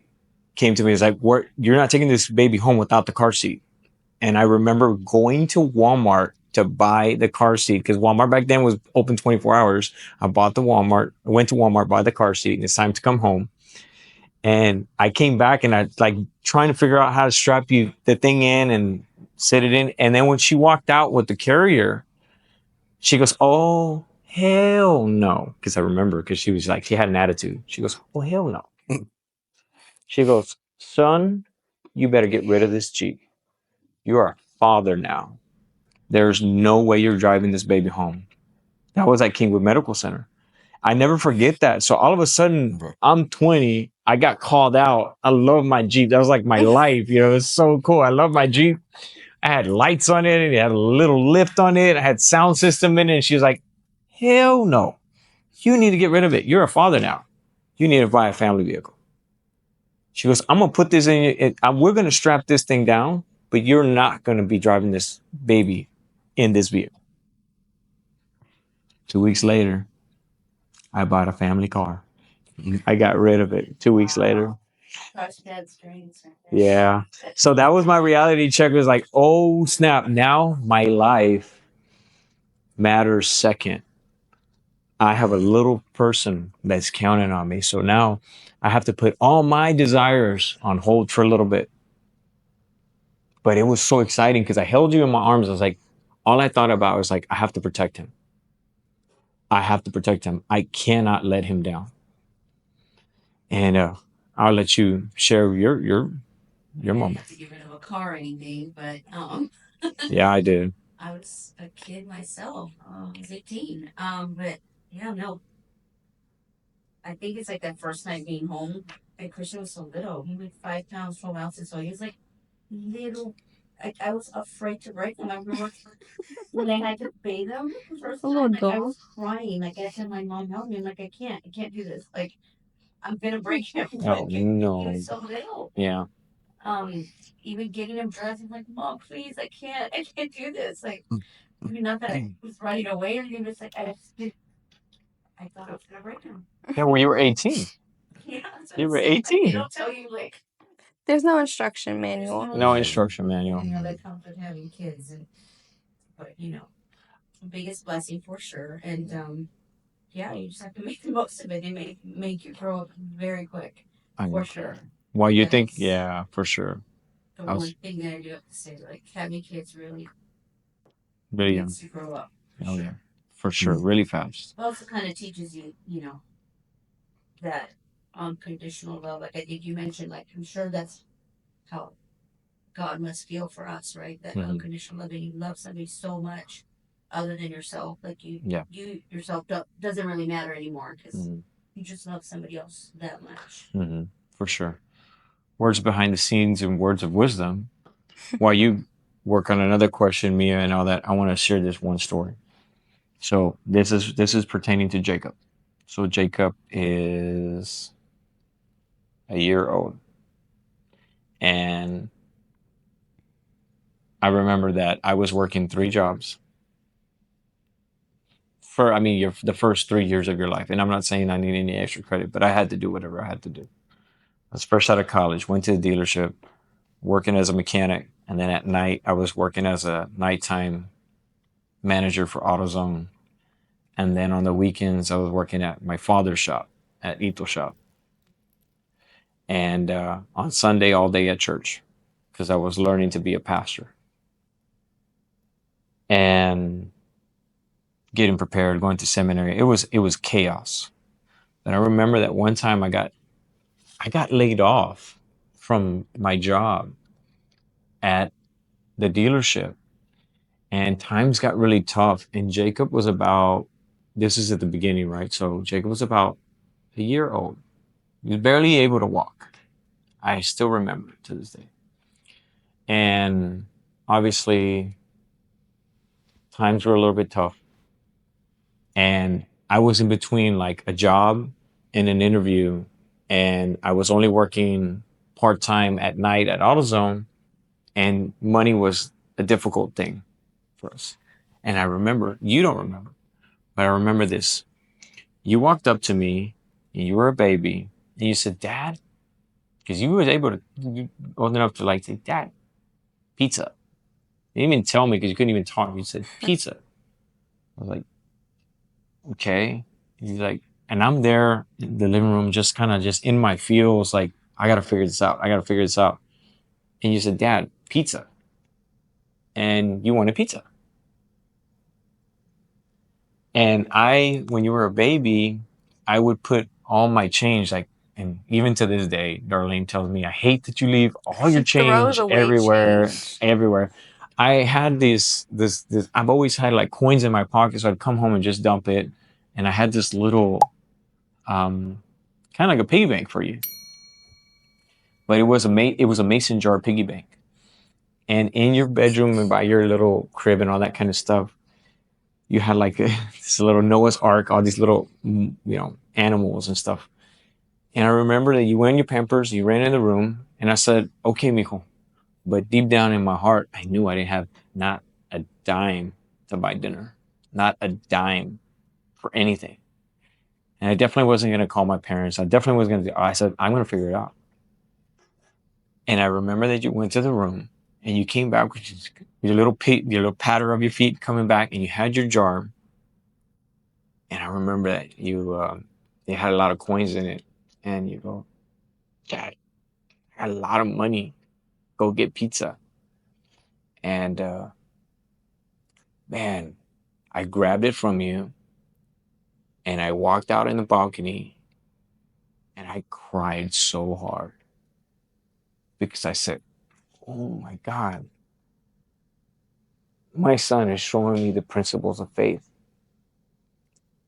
came to me. It's like, "What? You're not taking this baby home without the car seat." And I remember going to Walmart to buy the car seat because Walmart back then was open 24 hours. I bought the Walmart, I went to Walmart, bought the car seat, and it's time to come home. And I came back and I like trying to figure out how to strap you the thing in and sit it in. And then when she walked out with the carrier, she goes, "Oh, hell no." Because I remember because she was like, she had an attitude. She goes, "Oh, hell no." She goes, "Son, you better get rid of this Jeep. You are a father now. There's no way you're driving this baby home. That was at Kingwood Medical Center. I never forget that. So all of a sudden,
Bro.
I'm 20. I got called out. I love my Jeep. That was like my life. You know, it's so cool. I love my Jeep. I had lights on it. It had a little lift on it. I had sound system in it. And she was like, hell no. You need to get rid of it. You're a father now. You need to buy a family vehicle. She goes, I'm going to put this in you. We're going to strap this thing down, but you're not going to be driving this baby in this vehicle. 2 weeks later, I bought a family car. I got rid of it 2 weeks later.
Crush dad's dreams.
Yeah. So that was my reality check. It was like, oh, snap. Now my life matters second. I have a little person that's counting on me. So now I have to put all my desires on hold for a little bit. But it was so exciting because I held you in my arms. I was like, all I thought about was like, I have to protect him. I have to protect him. I cannot let him down. And I'll let you share your
I didn't
moment.
have to get rid of a car or anything, but
Yeah, I did.
I was a kid myself. I was 18. But yeah, no. I think it's like that first night being home. And Christian was so little. He weighed 5 pounds, 12 ounces. So he was like little. I was afraid to break him. I remember when I had to bathe him the first
A little
time, like, I
doll.
was crying. Like I said, my mom help me. I'm like, I can't do this. Like I'm gonna break him.
Oh
Like he
no.
was so little.
Yeah.
Even getting him dressed, I'm like, Mom, please, I can't do this. Like, not that I was running away or anything, just like I thought I was gonna break him.
Yeah, well, you were 18.
Yeah, that's what
You
I'm
were
saying. Like, they
18.
don't tell you like
There's no instruction
there's
manual.
No
no
instruction manual.
that comes with having kids, but biggest blessing for sure. And yeah, you just have to make the most of it. They make you grow up very quick,
I know.
for sure.
Well, you
But
think,
it's
yeah, for sure.
the
I was
one thing that I do have to say, like having kids really
really young.
makes you grow up. For
Oh,
sure.
yeah. For sure. Really fast.
It also kind of teaches you, that unconditional love. Like I think you mentioned, like I'm sure that's how God must feel for us, right? That
Mhm.
unconditional love, and you love somebody so much other than yourself. Like
Yeah.
you yourself doesn't really matter anymore because
Mhm.
you just love somebody else that much.
Mhm. For sure. Words behind the scenes and words of wisdom. While you work on another question, Mia, and all that, I want to share this one story. So this is pertaining to Jacob. So Jacob is a year old, and I remember that I was working 3 jobs for, I mean, the first 3 years of your life. And I'm not saying I need any extra credit, but I had to do whatever I had to do. I was fresh out of college, went to the dealership, working as a mechanic, and then at night I was working as a nighttime manager for AutoZone. And then on the weekends I was working at my father's shop, at Ito shop. And on Sunday all day at church, because I was learning to be a pastor. And getting prepared, going to seminary. It was chaos. But I remember that one time I got laid off from my job at the dealership, and times got really tough. And Jacob was about, this is at the beginning, right? So Jacob was about a year old. He was barely able to walk. I still remember it to this day. And obviously, times were a little bit tough. And I was in between like a job and an interview, and I was only working part time at night at AutoZone, and money was a difficult thing for us. And I remember, you don't remember, but I remember this. You walked up to me, and you were a baby, and you said, "Dad," because you was able to, you old enough to like say, "Dad, pizza." You didn't even tell me because you couldn't even talk. You said, "Pizza." I was like, okay. He's like, and I'm there in the living room, just kind of just in my feels, like, I got to figure this out. I got to figure this out. And you said, "Dad, pizza." And you wanted pizza. And when you were a baby, I would put all my change, like And even to this day, Darlene tells me, I hate that you leave all your
She throws
change
away
everywhere,
change.
everywhere. I had this, I've always had like coins in my pocket, so I'd come home and just dump it. And I had this little, kind of like a piggy bank for you. But it was a mason jar piggy bank. And in your bedroom and by your little crib and all that kind of stuff, you had like this little Noah's Ark, all these little, animals and stuff. And I remember that you went in your Pampers, you ran in the room, and I said, okay, mijo. But deep down in my heart, I knew I didn't have not a dime to buy dinner, not a dime for anything. And I definitely wasn't going to call my parents. I definitely was going to, I said, I'm going to figure it out. And I remember that you went to the room and you came back with your little patter of your feet coming back, and you had your jar. And I remember that they had a lot of coins in it. And you go, Dad, I got a lot of money. Go get pizza. And man, I grabbed it from you and I walked out in the balcony and I cried so hard because I said, oh my God, my son is showing me the principles of faith.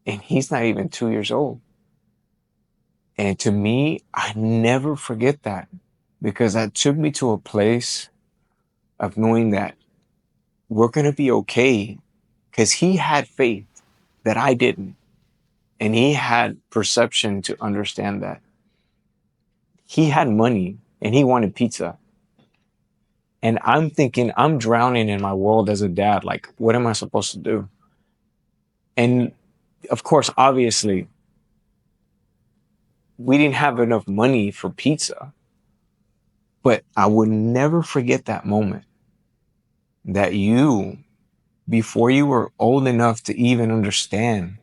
And he's not even 2 years old. And to me, I never forget that, because that took me to a place of knowing that we're going to be okay, because he had faith that I didn't. And he had perception to understand that. He had money and he wanted pizza. And I'm thinking, I'm drowning in my world as a dad. Like, what am I supposed to do? And of course, obviously, we didn't have enough money for pizza. But I would never forget that moment that you, before you were old enough to even understand,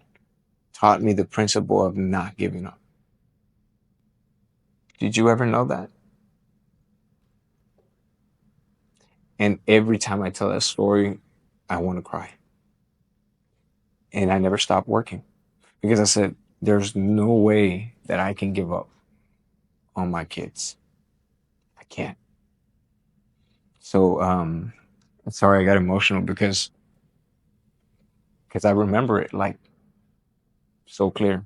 taught me the principle of not giving up. Did you ever know that? And every time I tell that story, I want to cry. And I never stopped working because I said, there's no way that I can give up on my kids. I can't. So, sorry, I got emotional because I remember it like so clear.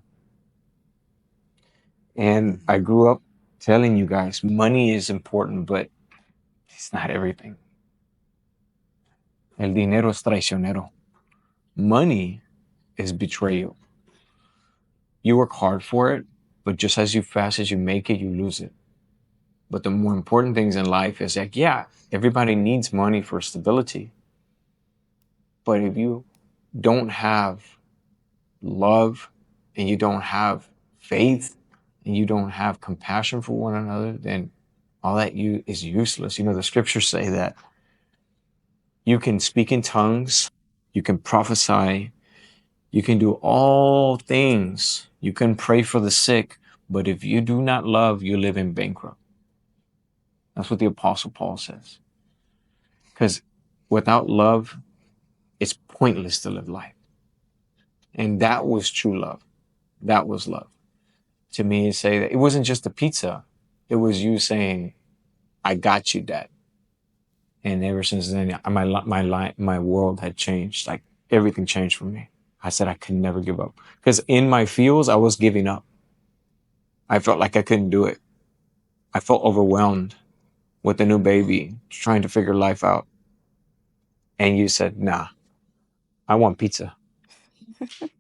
And I grew up telling you guys, money is important, but it's not everything. El dinero es traicionero. Money is betrayal. You work hard for it, but just as fast as you make it, you lose it. But the more important things in life is like, yeah, everybody needs money for stability. But if you don't have love and you don't have faith and you don't have compassion for one another, then all that is useless. The scriptures say that you can speak in tongues, you can prophesy, you can do all things. You can pray for the sick, but if you do not love, you live in bankrupt. That's what the Apostle Paul says. Because without love, it's pointless to live life. And that was true love. That was love. To me, say that it wasn't just the pizza. It was you saying, I got you, Dad. And ever since then, my world had changed. Like, everything changed for me. I said I could never give up. Because in my feels, I was giving up. I felt like I couldn't do it. I felt overwhelmed with a new baby, trying to figure life out. And you said, nah, I want pizza.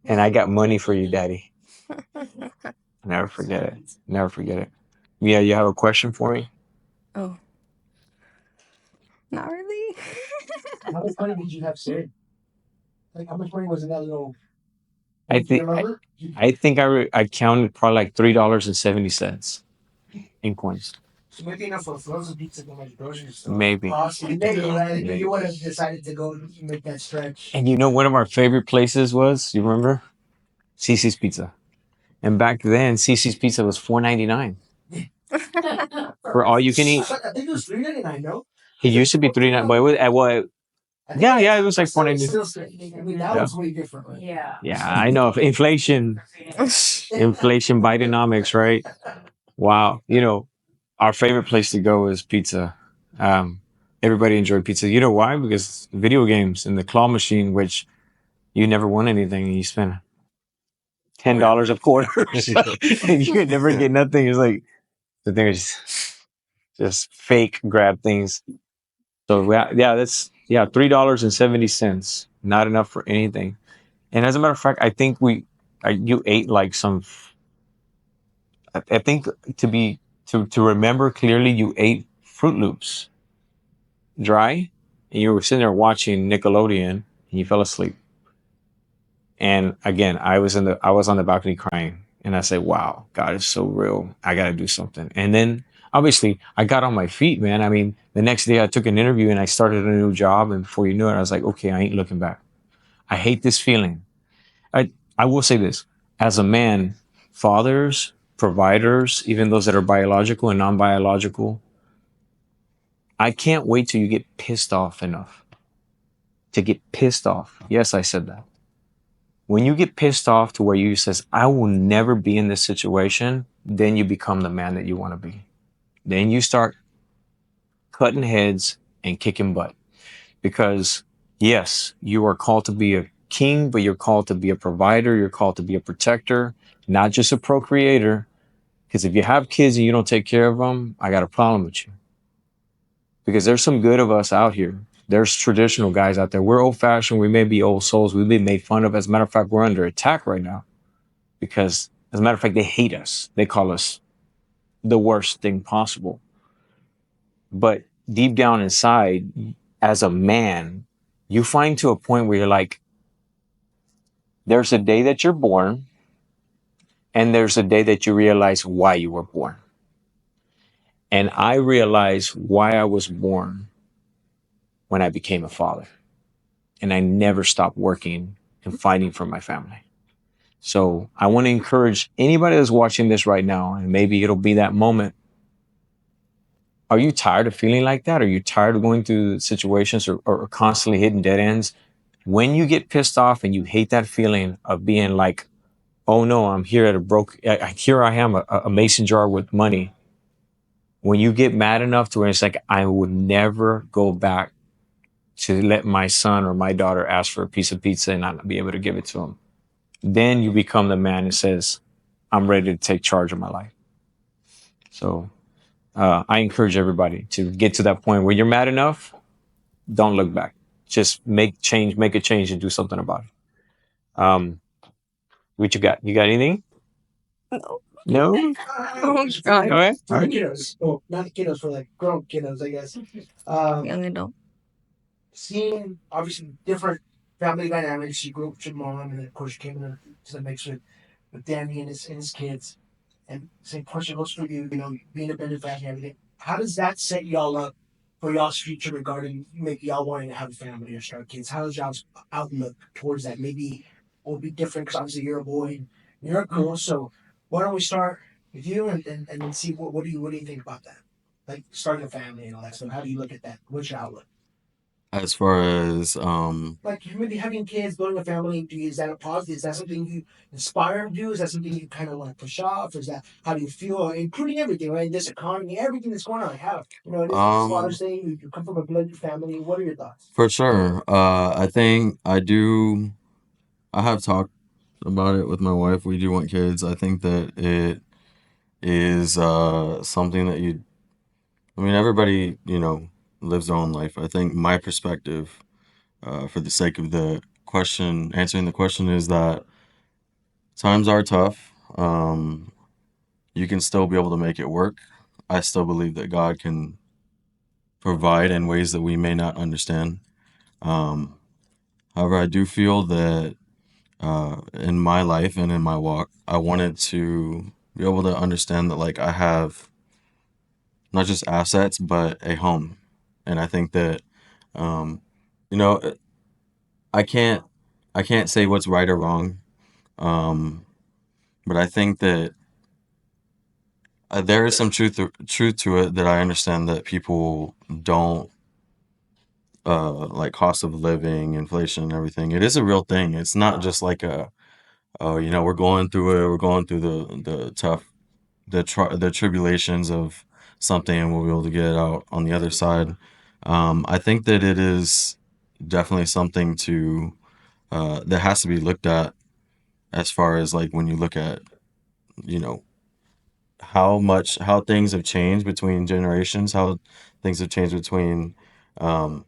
And I got money for you, Daddy. Never forget it. Never forget it. Yeah, you have a question for me?
Oh. Not really.
How much money did you have saved? Like, how much money was in that little?
I
Do you
think
remember?
I think I counted probably like $3.70 in coins.
So maybe enough for a frozen pizza going to the grocery store.
Maybe.
Possibly, maybe, right?
Maybe.
You would have decided to go make that stretch.
And one of our favorite places was, you remember? Cece's Pizza. And back then, Cece's Pizza was $4.99 for all you can eat.
I think it was $3.99. No.
It used to be $3.99, but it was yeah, it was like
$4.99. I mean, that was way different. Right?
Yeah.
Yeah, I know. Inflation, Bidenomics, right? Wow. Our favorite place to go is pizza. Um, Everybody enjoyed pizza. You know why? Because video games and the claw machine, which you never won anything, and you spend $10 of quarters, and you could never get nothing. It's like the thing is just fake grab things. So yeah, that's $3.70. Not enough for anything. And as a matter of fact, I think you ate like some. I think to remember clearly, you ate Fruit Loops dry, and you were sitting there watching Nickelodeon, and you fell asleep. And again, I was on the balcony crying, and I said, "Wow, God is so real. I got to do something." And then obviously, I got on my feet, man. I mean, the next day I took an interview and I started a new job, and before you knew it, I was like, "Okay, I ain't looking back." I hate this feeling. I will say this as a man, fathers, providers, even those that are biological and non-biological, I can't wait till you get pissed off enough to get pissed off. Yes, I said that. When you get pissed off to where you says, I will never be in this situation, then you become the man that you want to be. Then you start cutting heads and kicking butt. Because yes, you are called to be a king, but you're called to be a provider. You're called to be a protector, not just a procreator. Because if you have kids and you don't take care of them, I got a problem with you. Because there's some good of us out here. There's traditional guys out there. We're old fashioned. We may be old souls. We've been made fun of. As a matter of fact, we're under attack right now because, as a matter of fact, they hate us. They call us the worst thing possible. But deep down inside, as a man, you find to a point where you're like, there's a day that you're born, and there's a day that you realize why you were born. And I realized why I was born when I became a father. And I never stopped working and fighting for my family. So I want to encourage anybody that's watching this right now, and maybe it'll be that moment. Are you tired of feeling like that? Are you tired of going through situations or constantly hitting dead ends? When you get pissed off and you hate that feeling of being like, oh no, I'm here at a here I am, a mason jar with money. When you get mad enough to where it's like, I would never go back to let my son or my daughter ask for a piece of pizza and not be able to give it to them. Then you become the man that says, I'm ready to take charge of my life. So I encourage everybody to get to that point where you're mad enough, don't look back. Just make a change and do something about it. What you got? You got anything?
No.
No?
Oh, God.
All right.
For kiddos. Well, not kiddos, for like grown kiddos, I guess.
Young adult.
Seeing obviously different family dynamics. You grew up with your mom, and then of course you came into the mix with Danny and his kids. And same question goes for you, being a benefactor and everything. How does that set y'all up for y'all's future regarding maybe y'all wanting to have a family or start kids? How does y'all's outlook towards that? Maybe will be different because obviously you're a boy and you're a girl. So why don't we start with you and then see what do you think about that? Like starting a family and all that stuff. How do you look at that? What's your outlook?
As far as
Like maybe having kids, building a family, is that a positive? Is that something you inspire to do? Is that something you kind of want to push off? Is that how do you feel, including everything, right? This economy, everything that's going on. How it is this Father's Day. You come from a blended family. What are your thoughts?
for sure, I think I have talked about it with my wife. We do want kids. I think that it is something that everybody, lives their own life. I think my perspective, for the sake of answering the question, is that times are tough. You can still be able to make it work. I still believe that God can provide in ways that we may not understand. Um, However, I do feel that in my life and in my walk, I wanted to be able to understand that, like, I have not just assets, but a home. And I think that, um, you know, I can't, I can't say what's right or wrong. Um, but I think that there is some truth to it, that I understand that people don't, like cost of living, inflation, and everything. It is a real thing. It's not just like oh, we're going through it. We're going through the tough the tribulations of something, and we'll be able to get it out on the other side. I think that it is definitely something to that has to be looked at, as far as like when you look at, you know, how things have changed between generations, how things have changed between um,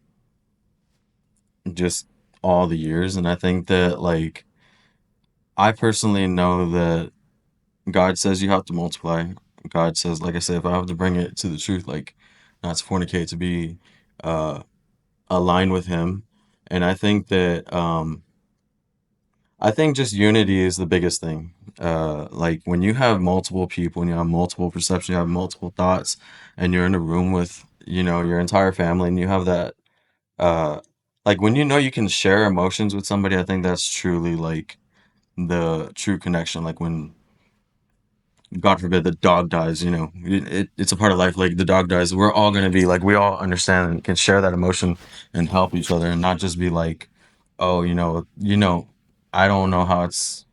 just all the years. And I think that, like, I personally know that God says you have to multiply. God says, like I said, if I have to bring it to the truth, like, not to fornicate, to be uh, aligned with Him. And I think just unity is the biggest thing. Like, when you have multiple people, when you have multiple perceptions, you have multiple thoughts, and you're in a room with, your entire family, and you have that, uh, like, when you know you can share emotions with somebody, I think that's truly like the true connection. Like, when, God forbid, the dog dies, it's a part of life. Like, the dog dies, we're all gonna be like, we all understand and can share that emotion and help each other, and not just be like, oh, I don't know how it's,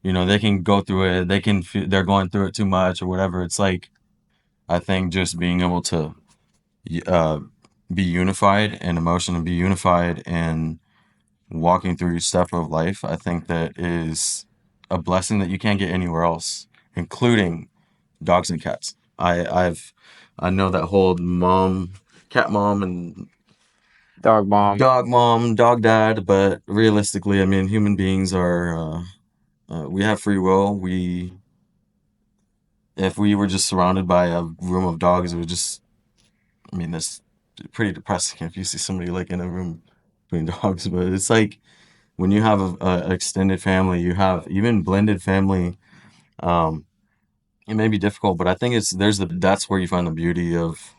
they can go through it, they can feel they're going through it too much or whatever. It's like, I think just being able to uh, be unified in emotion and be unified in walking through stuff of life, I think that is a blessing that you can't get anywhere else, including dogs and cats. I know that whole cat mom and
Dog mom.
dog mom, dog dad, but realistically, I mean, human beings are, we have free will. If we were just surrounded by a room of dogs, it would just, I mean, that's pretty depressing if you see somebody like in a room between dogs. But it's like, when you have a extended family, you have even blended family. Um, it may be difficult, but I think that's where you find the beauty of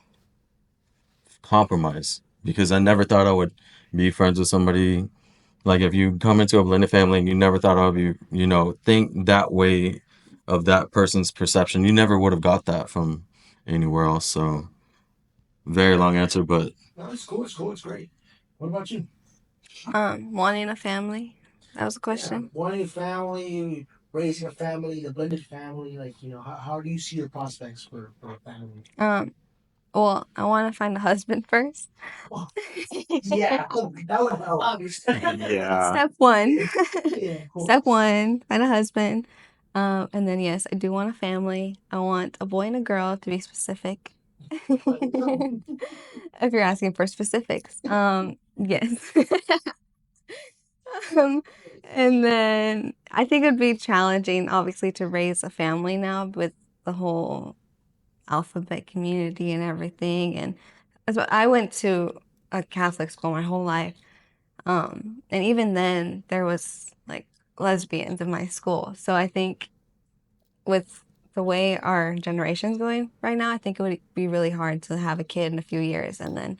compromise. Because I never thought I would be friends with somebody. Like, if you come into a blended family and you never thought I would be, think that way of that person's perception, you never would have got that from anywhere else. So, very long answer, but
No, it's cool. It's cool. It's great. What about you?
Wanting a family. That was a
Yeah,
question.
wanting a family, raising a family, the blended family. Like, how do you see your prospects for a family?
Well, I want to find a husband first.
Yeah, that would help.
Yeah.
Step one.
Yeah, cool.
Step one, find a husband. And then, yes, I do want a family. I want a boy and a girl, to be specific. If you're asking for specifics. Yes. Um, and then I think it'd be challenging, obviously, to raise a family now with the whole alphabet community and everything. And I went to a Catholic school my whole life. And even then, there was like lesbians in my school. So I think with the way our generation's going right now, I think it would be really hard to have a kid in a few years. And then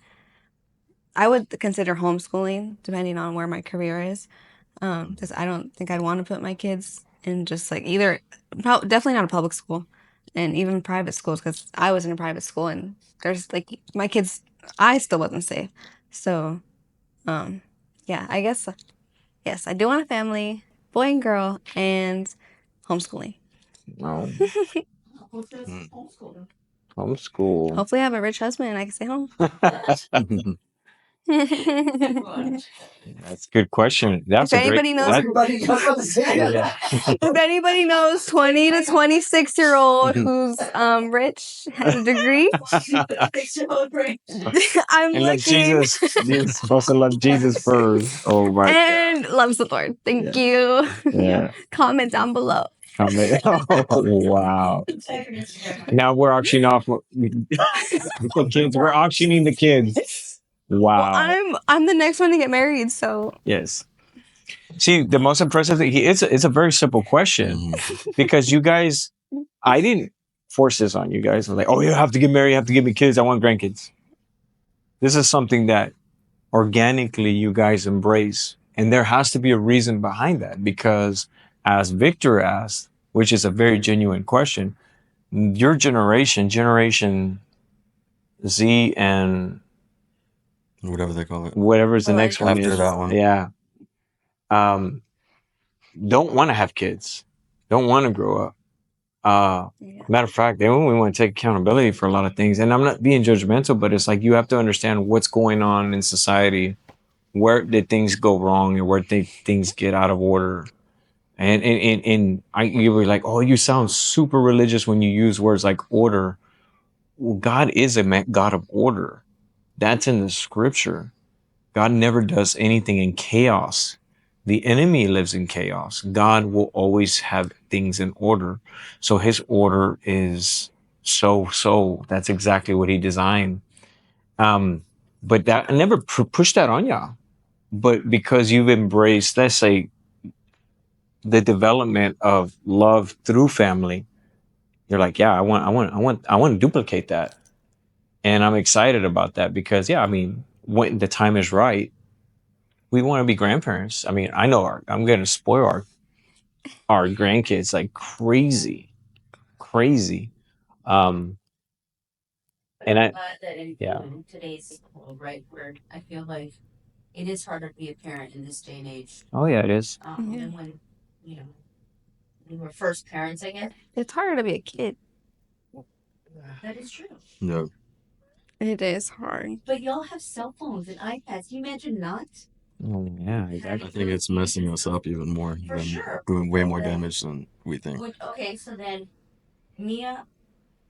I would consider homeschooling, depending on where my career is, because I don't think I'd want to put my kids in just like definitely not a public school, and even private schools, because I was in a private school and there's like my kids, I still wasn't safe. So, yeah, I guess yes, I do want a family, boy and girl, and homeschooling.
No.
Mm.
Homeschool.
Hopefully, I have a rich husband and I can stay home.
That's a good question. That's
If
a great.
anybody knows,
Everybody, I was about to say that.
Yeah.
if anybody knows 20 to 26-year-old who's rich, has a degree, I'm
And let
looking.
You're supposed to love Jesus first. Oh my God.
And loves the Lord. Thank you.
Yeah.
Comment down below.
Comment. Oh, wow. Now we're auctioning off the kids. We're auctioning the kids.
Well,
Wow.
I'm the next one to get married, so
Yes. See, the most impressive thing, it's a very simple question
Mhm.
because you guys, I didn't force this on you guys. I'm like, oh, you have to get married, you have to give me kids. I want grandkids. This is something that organically you guys embrace. And there has to be a reason behind that because, as Victor asked, which is a very genuine question, your Generation Z and
Whatever they call it
whatever's the next one
after
is,
that one.
yeah, um, don't want to have kids, don't want to grow up. Uh,
Yeah.
Matter of fact, they only want to take accountability for a lot of things. And I'm not being judgmental, but it's like you have to understand what's going on in society. Where did things go wrong and where did things get out of order? And you were like, oh, you sound super religious when you use words like order. Well, God is a God of order. That's in the scripture. God never does anything in chaos. The enemy lives in chaos. God will always have things in order. So his order is so. That's exactly what he designed. Um, but that I never pushed that on y'all. But because you've embraced, let's say, the development of love through family, you're like, yeah, I want to duplicate that. And I'm excited about that because, yeah, I mean, when the time is right, we want to be grandparents. I mean, I know I'm going to spoil our grandkids like crazy. Um, and I,
That in
yeah,
today's world, right, where I feel like it is harder to be a parent in this day and age.
oh yeah, it is.
Yeah.
Than when you know we were first parents, I guess.
It's harder to be a kid.
That is true.
Yeah.
It is hard.
But y'all have cell phones and iPads. Can you imagine not?
Oh yeah,
I
exactly.
think it's messing us up even more
For
than
sure.
doing way more damage than we think.
Okay, so then Mia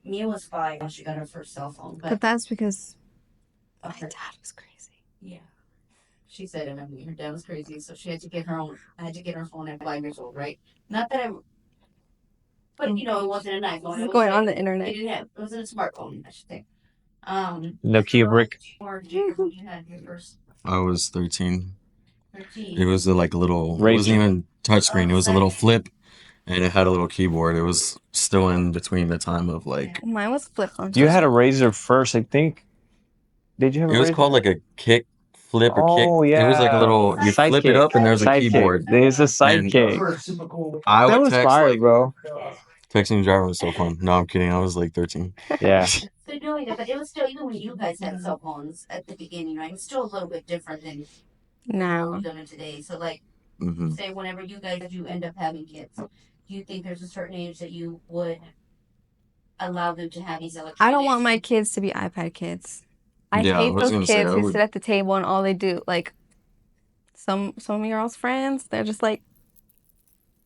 was 5 when she got her first cell phone,
But
but
that's because my
okay.
dad was crazy.
Yeah. She said it. I mean, her dad was crazy, so she had to get her own. I had to get her phone at 5 years old, right? Not that I, but you know, it wasn't an iPhone.
This
It
is
was
going
like,
on the internet.
it wasn't a smartphone, I should say.
Nokia brick.
Or Junior, when you had your first
I was 13.
13.
It was like a little, it
Razor.
wasn't even touchscreen. It was a little flip and it had a little keyboard. It was still in between the time of like,
Mine was flip phone.
You had a razor first, I think. Did you have a
it was
razor?
called like a kick flip or kick.
Oh
It was like a
yeah,
little, you flip it up and there's a keyboard.
There's a
And
sidekick.
Those were super cool.
I
That
would
was
text
fire,
like,
bro.
texting and driving was so fun. No, I'm kidding. I was like 13.
Yeah.
So doing it, but it was still, even when you guys had cell phones at the beginning, right? It's still a little bit different than
Now.
we're doing today. So like,
Hmm.
say whenever you guys do end up having kids, do you think there's a certain age that you would allow them to have these electronics?
I don't want my kids to be iPad kids. I
Yeah, I
hate
was
those
gonna say,
kids
I
who
would-
sit at the table and all they do, like some of your all's friends, they're just like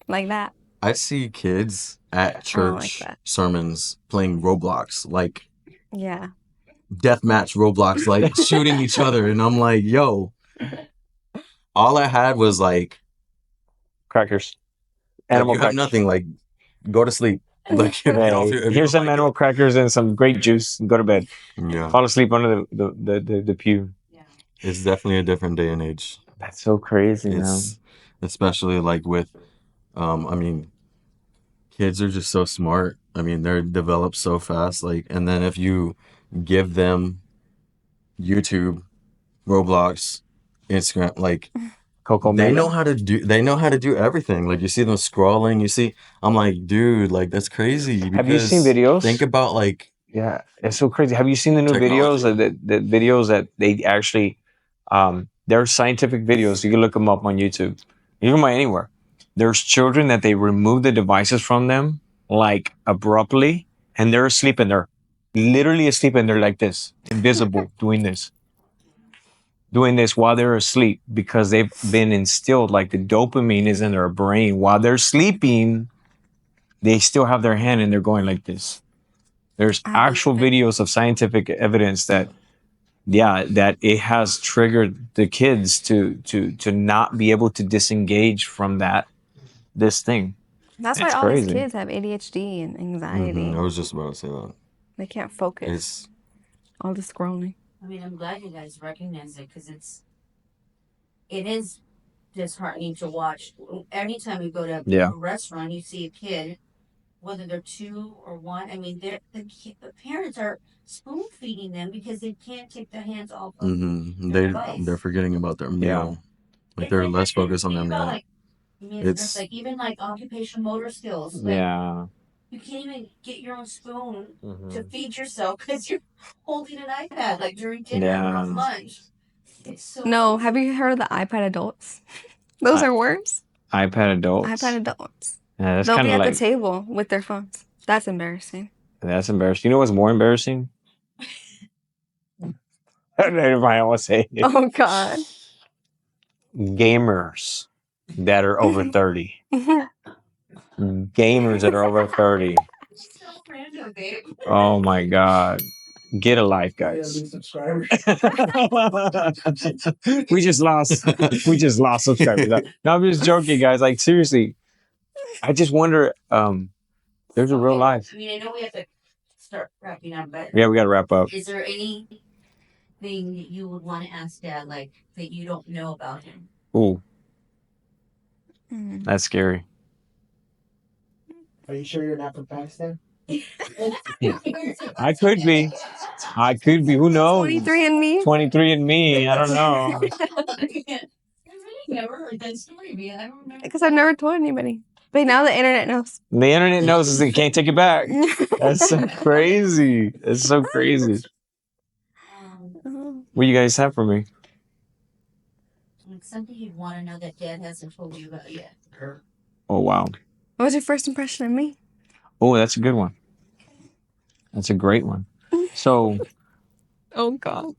that.
I see kids at
I don't like
church
that.
sermons playing Roblox, like
Yeah.
deathmatch Roblox, like shooting each other. And I'm like, yo, all I had was like,
Crackers.
if
Animal
you have
crackers.
nothing, like, go to sleep. Like, if you don't feel- if you
Here's
don't
some
like
animal crackers and some grape juice and go to bed.
it. Yeah,
Fall asleep under the pew.
Yeah.
it's definitely a different day and age.
That's so crazy, man.
It's especially like with, I mean, kids are just so smart. I mean, they're developed so fast. Like, and then if you give them YouTube, Roblox, Instagram, like
Coco
they
Melon.
know how to do everything. Like you see them scrolling, you see, I'm like, dude, like that's crazy.
Have you seen
Because
videos?
think about like,
Yeah, it's so crazy. Have you seen the new videos?
Technology.
The videos that they actually, they're scientific videos. You can look them up on YouTube. You can find anywhere. There's children that they remove the devices from them like abruptly, and they're asleep and they're literally asleep and they're like this, invisible, doing this while they're asleep because they've been instilled like the dopamine is in their brain while they're sleeping. They still have their hand and they're going like this. There's actual videos of scientific evidence that, yeah, that it has triggered the kids to not be able to disengage from this thing.
That's why
It's
all these
crazy.
kids have ADHD and anxiety.
I was just about to say that.
They can't focus.
It's
All the scrolling.
I mean, I'm glad you guys recognize it because it is disheartening to watch. Anytime you go to
Yeah.
a restaurant, you see a kid, whether they're 2 or 1. I mean, the parents are spoon feeding them because they can't take their hands off. Of
they're forgetting about their meal. Like they're less focused on their meal.
Like, I mean, it's like even like occupational motor skills. Like,
Yeah.
you can't even get your own spoon
Mhm.
to feed yourself because you're holding an iPad like during dinner or lunch. It's so
No, have you heard of the iPad adults? Those are worse.
iPad adults.
iPad adults.
Yeah, that's
They'll
kind
be
of
at
like
the table with their phones. That's embarrassing.
That's embarrassing. You know what's more embarrassing? If I almost say it.
Oh God.
Gamers that are over 30. Gamers that are over 30.
So random, babe.
Oh my God. Get a life,
Yeah,
guys.
lose subscribers.
we just lost subscribers. No, I'm just joking, guys. Like seriously, I just wonder. There's a real
Okay,
life.
I mean, I know we have to start wrapping up, but
Yeah, we got to wrap up.
is there anything that you would want to ask Dad, like that you don't know about him?
Ooh,
Mm.
that's scary.
Are you sure you're not from Pakistan?
I could be. Who knows?
23 and me.
23 and me. I don't know.
I really never heard that story, man. I don't remember.
Because I've never told anybody. But now the internet knows.
The internet knows it can't take it back. That's so crazy. That's so crazy. What do you guys have for me?
Like something you'd want to know that Dad hasn't told you about yet.
Oh wow.
What was your first impression of me?
Oh, that's a good one. That's a great one. So
Oh God.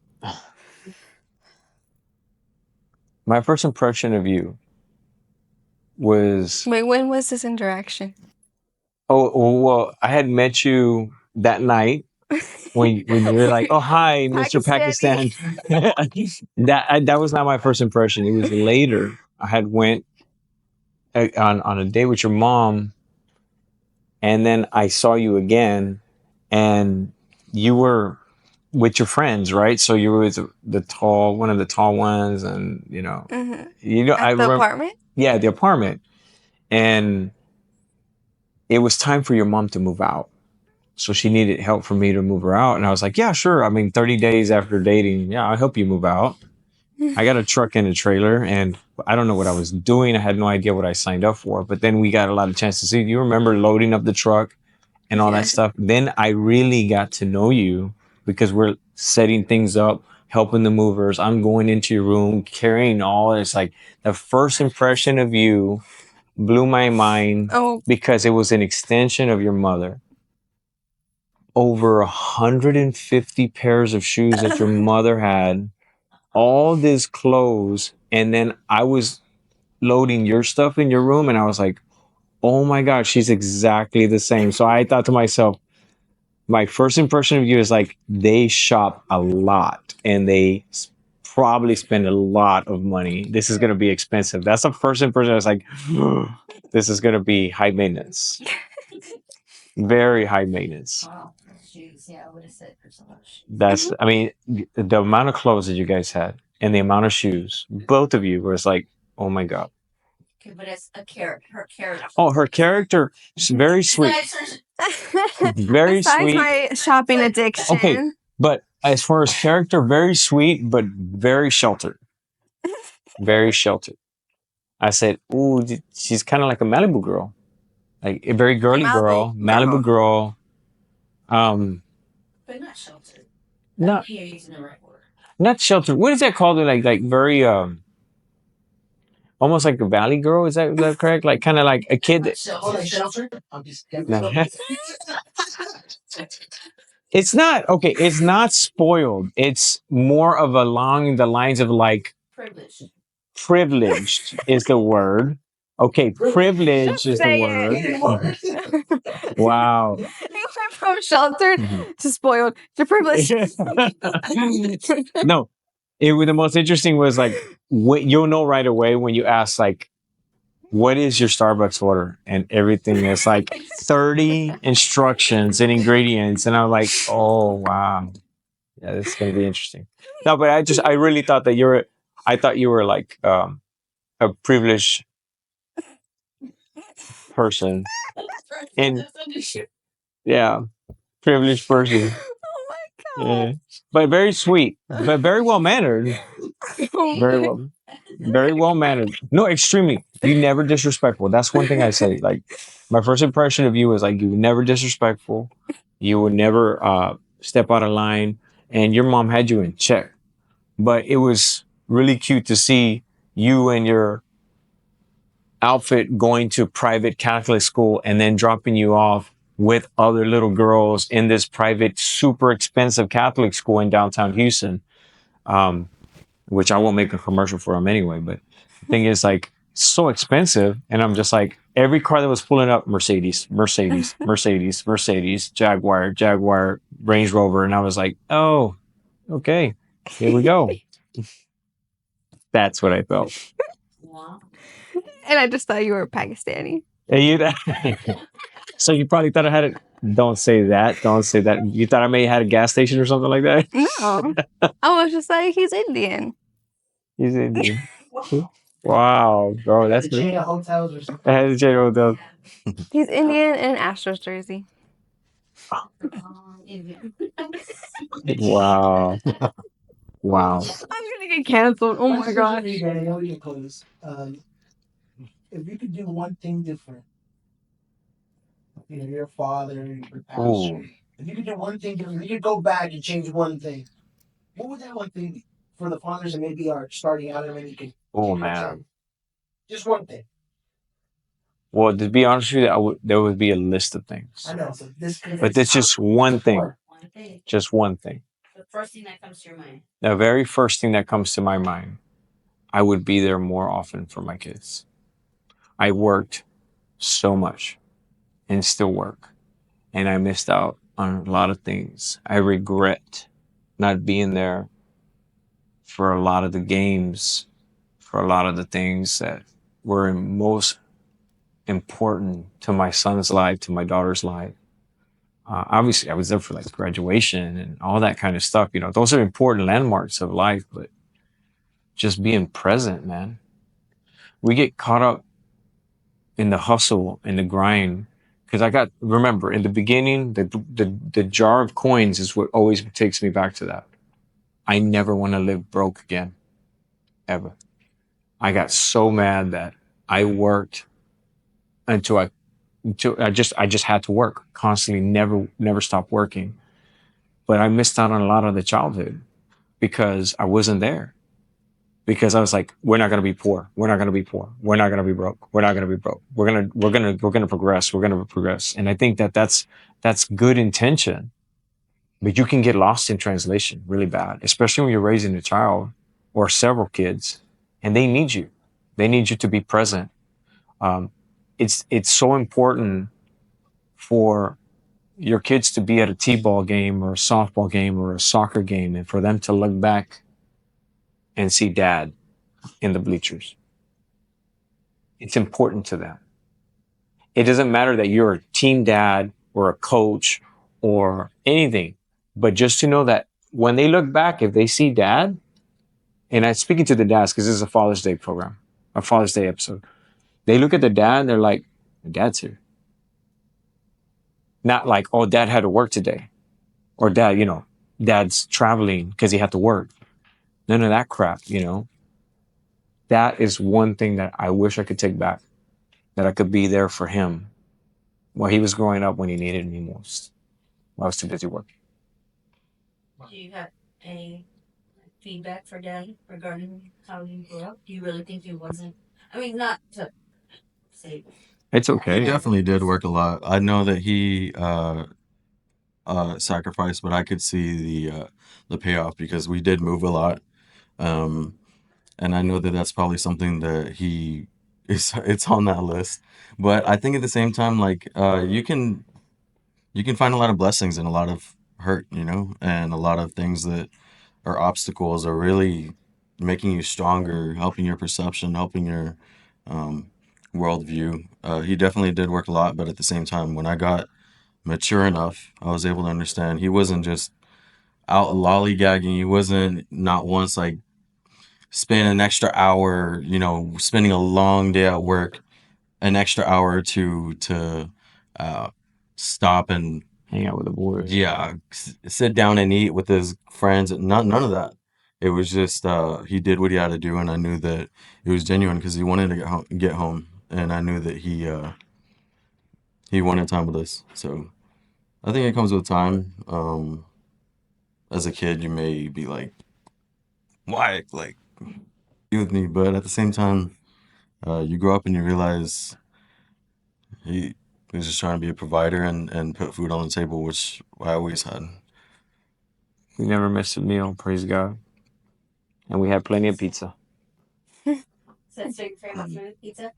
my first impression of you was
Wait, when was this interaction?
well, I had met you that night when you were like, "Oh, hi, Mr. Pakistan." that was not my first impression. It was later. I had went on a date with your mom, and then I saw you again, and you were with your friends, right? So you were with one of the tall ones, and
Mm-hmm.
I
At the
remember,
apartment?
yeah, the apartment, and it was time for your mom to move out. So she needed help for me to move her out. And I was like, yeah, sure. I mean, 30 days after dating, yeah, I'll help you move out. I got a truck and a trailer, and I don't know what I was doing. I had no idea what I signed up for. But then we got a lot of chance to see. You remember loading up the truck and all that stuff? Then I really got to know you because we're setting things up, helping the movers. I'm going into your room, carrying all. It's like the first impression of you blew my mind because it was an extension of your mother. Over 150 pairs of shoes that your mother had, all these clothes, and then I was loading your stuff in your room, and I was like, oh my God, she's exactly the same. So I thought to myself, my first impression of you is like, they shop a lot, and they probably spend a lot of money. This is going to be expensive. That's the first impression. I was like, this is going to be high maintenance. Very high maintenance.
Wow. Shoes, yeah, I would have said for so much.
I mean, the amount of clothes that you guys had and the amount of shoes, both of you was like, oh my God.
Okay, but as her character.
Oh, her character is very sweet. Very
Besides
sweet.
my shopping addiction.
Okay, but as far as character, very sweet, but very sheltered. Very sheltered. I said, ooh, she's kind of like a Malibu girl. Like a very girly girl. Malibu girl.
But not sheltered.
Not
You're using the right word.
Not sheltered. What is that called? Like very almost like a valley girl. Is that correct? Like kind of like a kid that
Sheltered? I'm just
no. It's not okay. It's not spoiled. It's more of along the lines of like
Privileged.
Privileged is the word. Okay, privilege is the word. Wow.
You went from sheltered to spoiled to privileged.
No, the most interesting was like you'll know right away when you ask like, what is your Starbucks order? And everything is like 30 instructions and ingredients. And I'm like, oh wow. Yeah, this is gonna be interesting. No, but I really thought that you were like a privileged person. And yeah, privileged person.
Oh my God.
Yeah. But very sweet, but very well mannered. Very well mannered. No, extremely. You never disrespectful. That's one thing I say. Like my first impression of you is like you were never disrespectful. You would never step out of line, and your mom had you in check. But it was really cute to see you and your outfit going to private Catholic school and then dropping you off with other little girls in this private, super expensive Catholic school in downtown Houston, um, which I won't make a commercial for them anyway. But the thing is, like, so expensive. And I'm just like, every car that was pulling up, Mercedes, Mercedes, Mercedes, Mercedes, Jaguar, Jaguar, Range Rover. And I was like, oh, okay, here we go. That's what I felt.
Wow.
And I just thought you were Pakistani.
And you, so you probably thought I had it. Don't say that. Don't say that. You thought I may have had a gas station or something like that?
No. I was just like, he's Indian.
He's Indian. Wow, bro, that's
The chain of hotels or something.
I had to check out those.
He's Indian in an Astros jersey.
Indian.
Wow. Wow.
I'm gonna get canceled. Oh my
Question
gosh.
for you, Danny. I know we can close. If you could do one thing different, you're a father, you're a pastor.
Ooh.
If you could do one thing different, you could go back and change one thing. What would that one thing be for the fathers that maybe are starting out and maybe you can?
Oh man.
Just one thing.
Well, to be honest with you, there would be a list of things,
I know. So this.
but that's just one thing.
One thing.
Just one thing.
The first thing that comes to your mind.
The very first thing that comes to my mind, I would be there more often for my kids. I worked so much and still work, and I missed out on a lot of things. I regret not being there for a lot of the games, for a lot of the things that were most important to my son's life, to my daughter's life. Obviously, I was there for like graduation and all that kind of stuff. You know, those are important landmarks of life, but just being present, man. We get caught up in the hustle and the grind. Because remember, in the beginning, the jar of coins is what always takes me back to that. I never want to live broke again, ever. I got so mad that I worked until I just had to work constantly, never stopped working. But I missed out on a lot of the childhood because I wasn't there. Because I was like, we're not gonna be poor. We're not gonna be poor. We're not gonna be broke. We're not gonna be broke. We're gonna progress. We're gonna progress. And I think that's good intention, but you can get lost in translation really bad, especially when you're raising a child or several kids, and they need you. They need you to be present. It's so important for your kids to be at a t-ball game or a softball game or a soccer game, and for them to look back and see dad in the bleachers. It's important to them. It doesn't matter that you're a team dad or a coach or anything, but just to know that when they look back, if they see dad, and I'm speaking to the dads because this is a Father's Day program, a Father's Day episode. They look at the dad and they're like, dad's here. Not like, oh, dad had to work today. Or dad's traveling because he had to work. None of that crap, That is one thing that I wish I could take back. That I could be there for him while he was growing up when he needed me most. While I was too busy working.
Do you have any feedback for Dad regarding how you grew up? Do you really think he wasn't? I mean, not to say.
It's
He
okay.
definitely did work a lot. I know that he sacrificed, but I could see the payoff because we did move a lot. Um, and I know that that's probably something that it's on that list. But I think at the same time, like you can find a lot of blessings in a lot of hurt, and a lot of things that are obstacles are really making you stronger, helping your perception, helping your um, worldview. He definitely did work a lot, but at the same time, when I got mature enough, I was able to understand he wasn't just out lollygagging. He wasn't not once like spend an extra hour, spending a long day at work, an extra hour to uh, stop and
Hang out with the boys.
yeah, sit down and eat with his friends. None of that. It was just he did what he had to do, and I knew that it was genuine because he wanted to get home, and I knew that he wanted time with us. So I think it comes with time. As a kid, you may be like, "Why, like, be with me?" But at the same time, you grow up and you realize he He's just trying to be a provider and put food on the table, which I always had.
We never missed a meal, praise God. And we had plenty of pizza.
So that's your favorite food, pizza?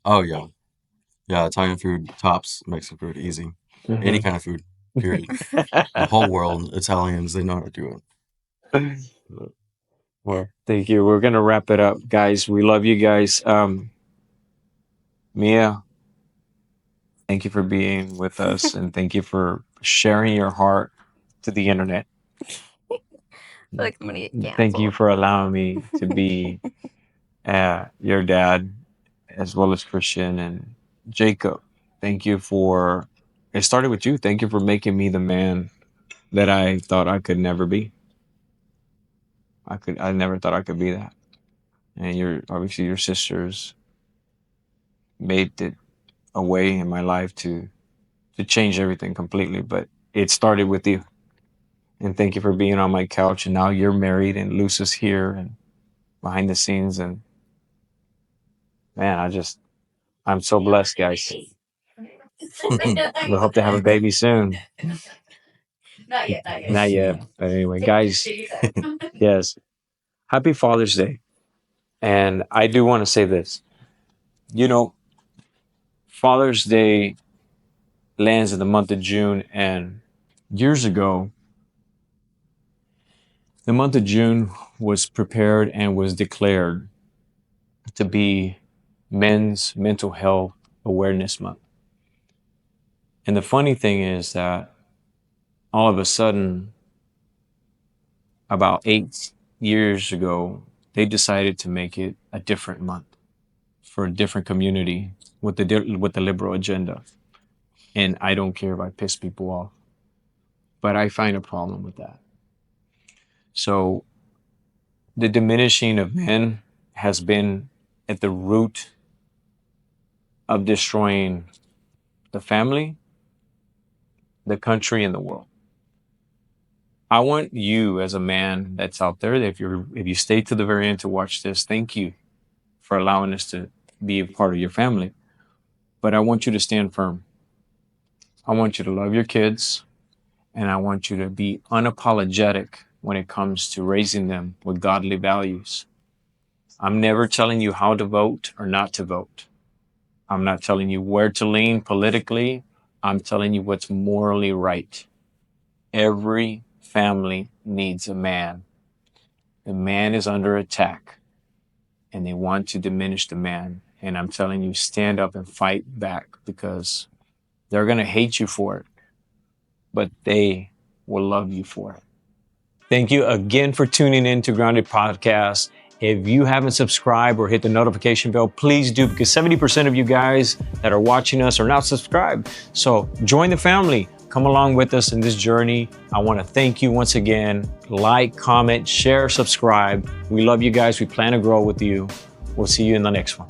Oh yeah, yeah. Italian food tops Mexican food easy. Any kind of food, period. The whole world, Italians, they know how to do it.
Well, thank you. We're gonna wrap it up, guys. We love you guys. Mia, thank you for being with us, and thank you for sharing your heart to the internet.
I feel like I'm gonna get
Thank you
canceled.
for allowing me to be your dad, as well as Christian and Jacob. Thank you for. It started with you. Thank you for making me the man that I thought I could never be. I never thought I could be that. And obviously your sisters made it a way in my life to change everything completely. But it started with you. And thank you for being on my couch. And now you're married and Luce is here and behind the scenes. And man, I'm so blessed, guys. We hope to have a baby soon.
Not yet, not yet.
Not yet. But anyway, guys, yes. Happy Father's Day. And I do want to say this. You know, Father's Day lands in the month of June. And years ago, the month of June was prepared and was declared to be Men's Mental Health Awareness Month. And the funny thing is that all of a sudden, about 8 years ago, they decided to make it a different month for a different community with the liberal agenda. And I don't care if I piss people off, but I find a problem with that. So the diminishing of men has been at the root of destroying the family, the country, and the world. I want you as a man that's out there, that if you stay to the very end to watch this, thank you for allowing us to be a part of your family. But I want you to stand firm. I want you to love your kids, and I want you to be unapologetic when it comes to raising them with godly values. I'm never telling you how to vote or not to vote. I'm not telling you where to lean politically. I'm telling you what's morally right. Every family needs a man. The man is under attack, and they want to diminish the man. And I'm telling you, stand up and fight back, because they're going to hate you for it, but they will love you for it. Thank you again for tuning in to Grounded Podcast. If you haven't subscribed or hit the notification bell, please do, because 70% of you guys that are watching us are not subscribed. So join the family. Come along with us in this journey. I want to thank you once again. Like, comment, share, subscribe. We love you guys. We plan to grow with you. We'll see you in the next one.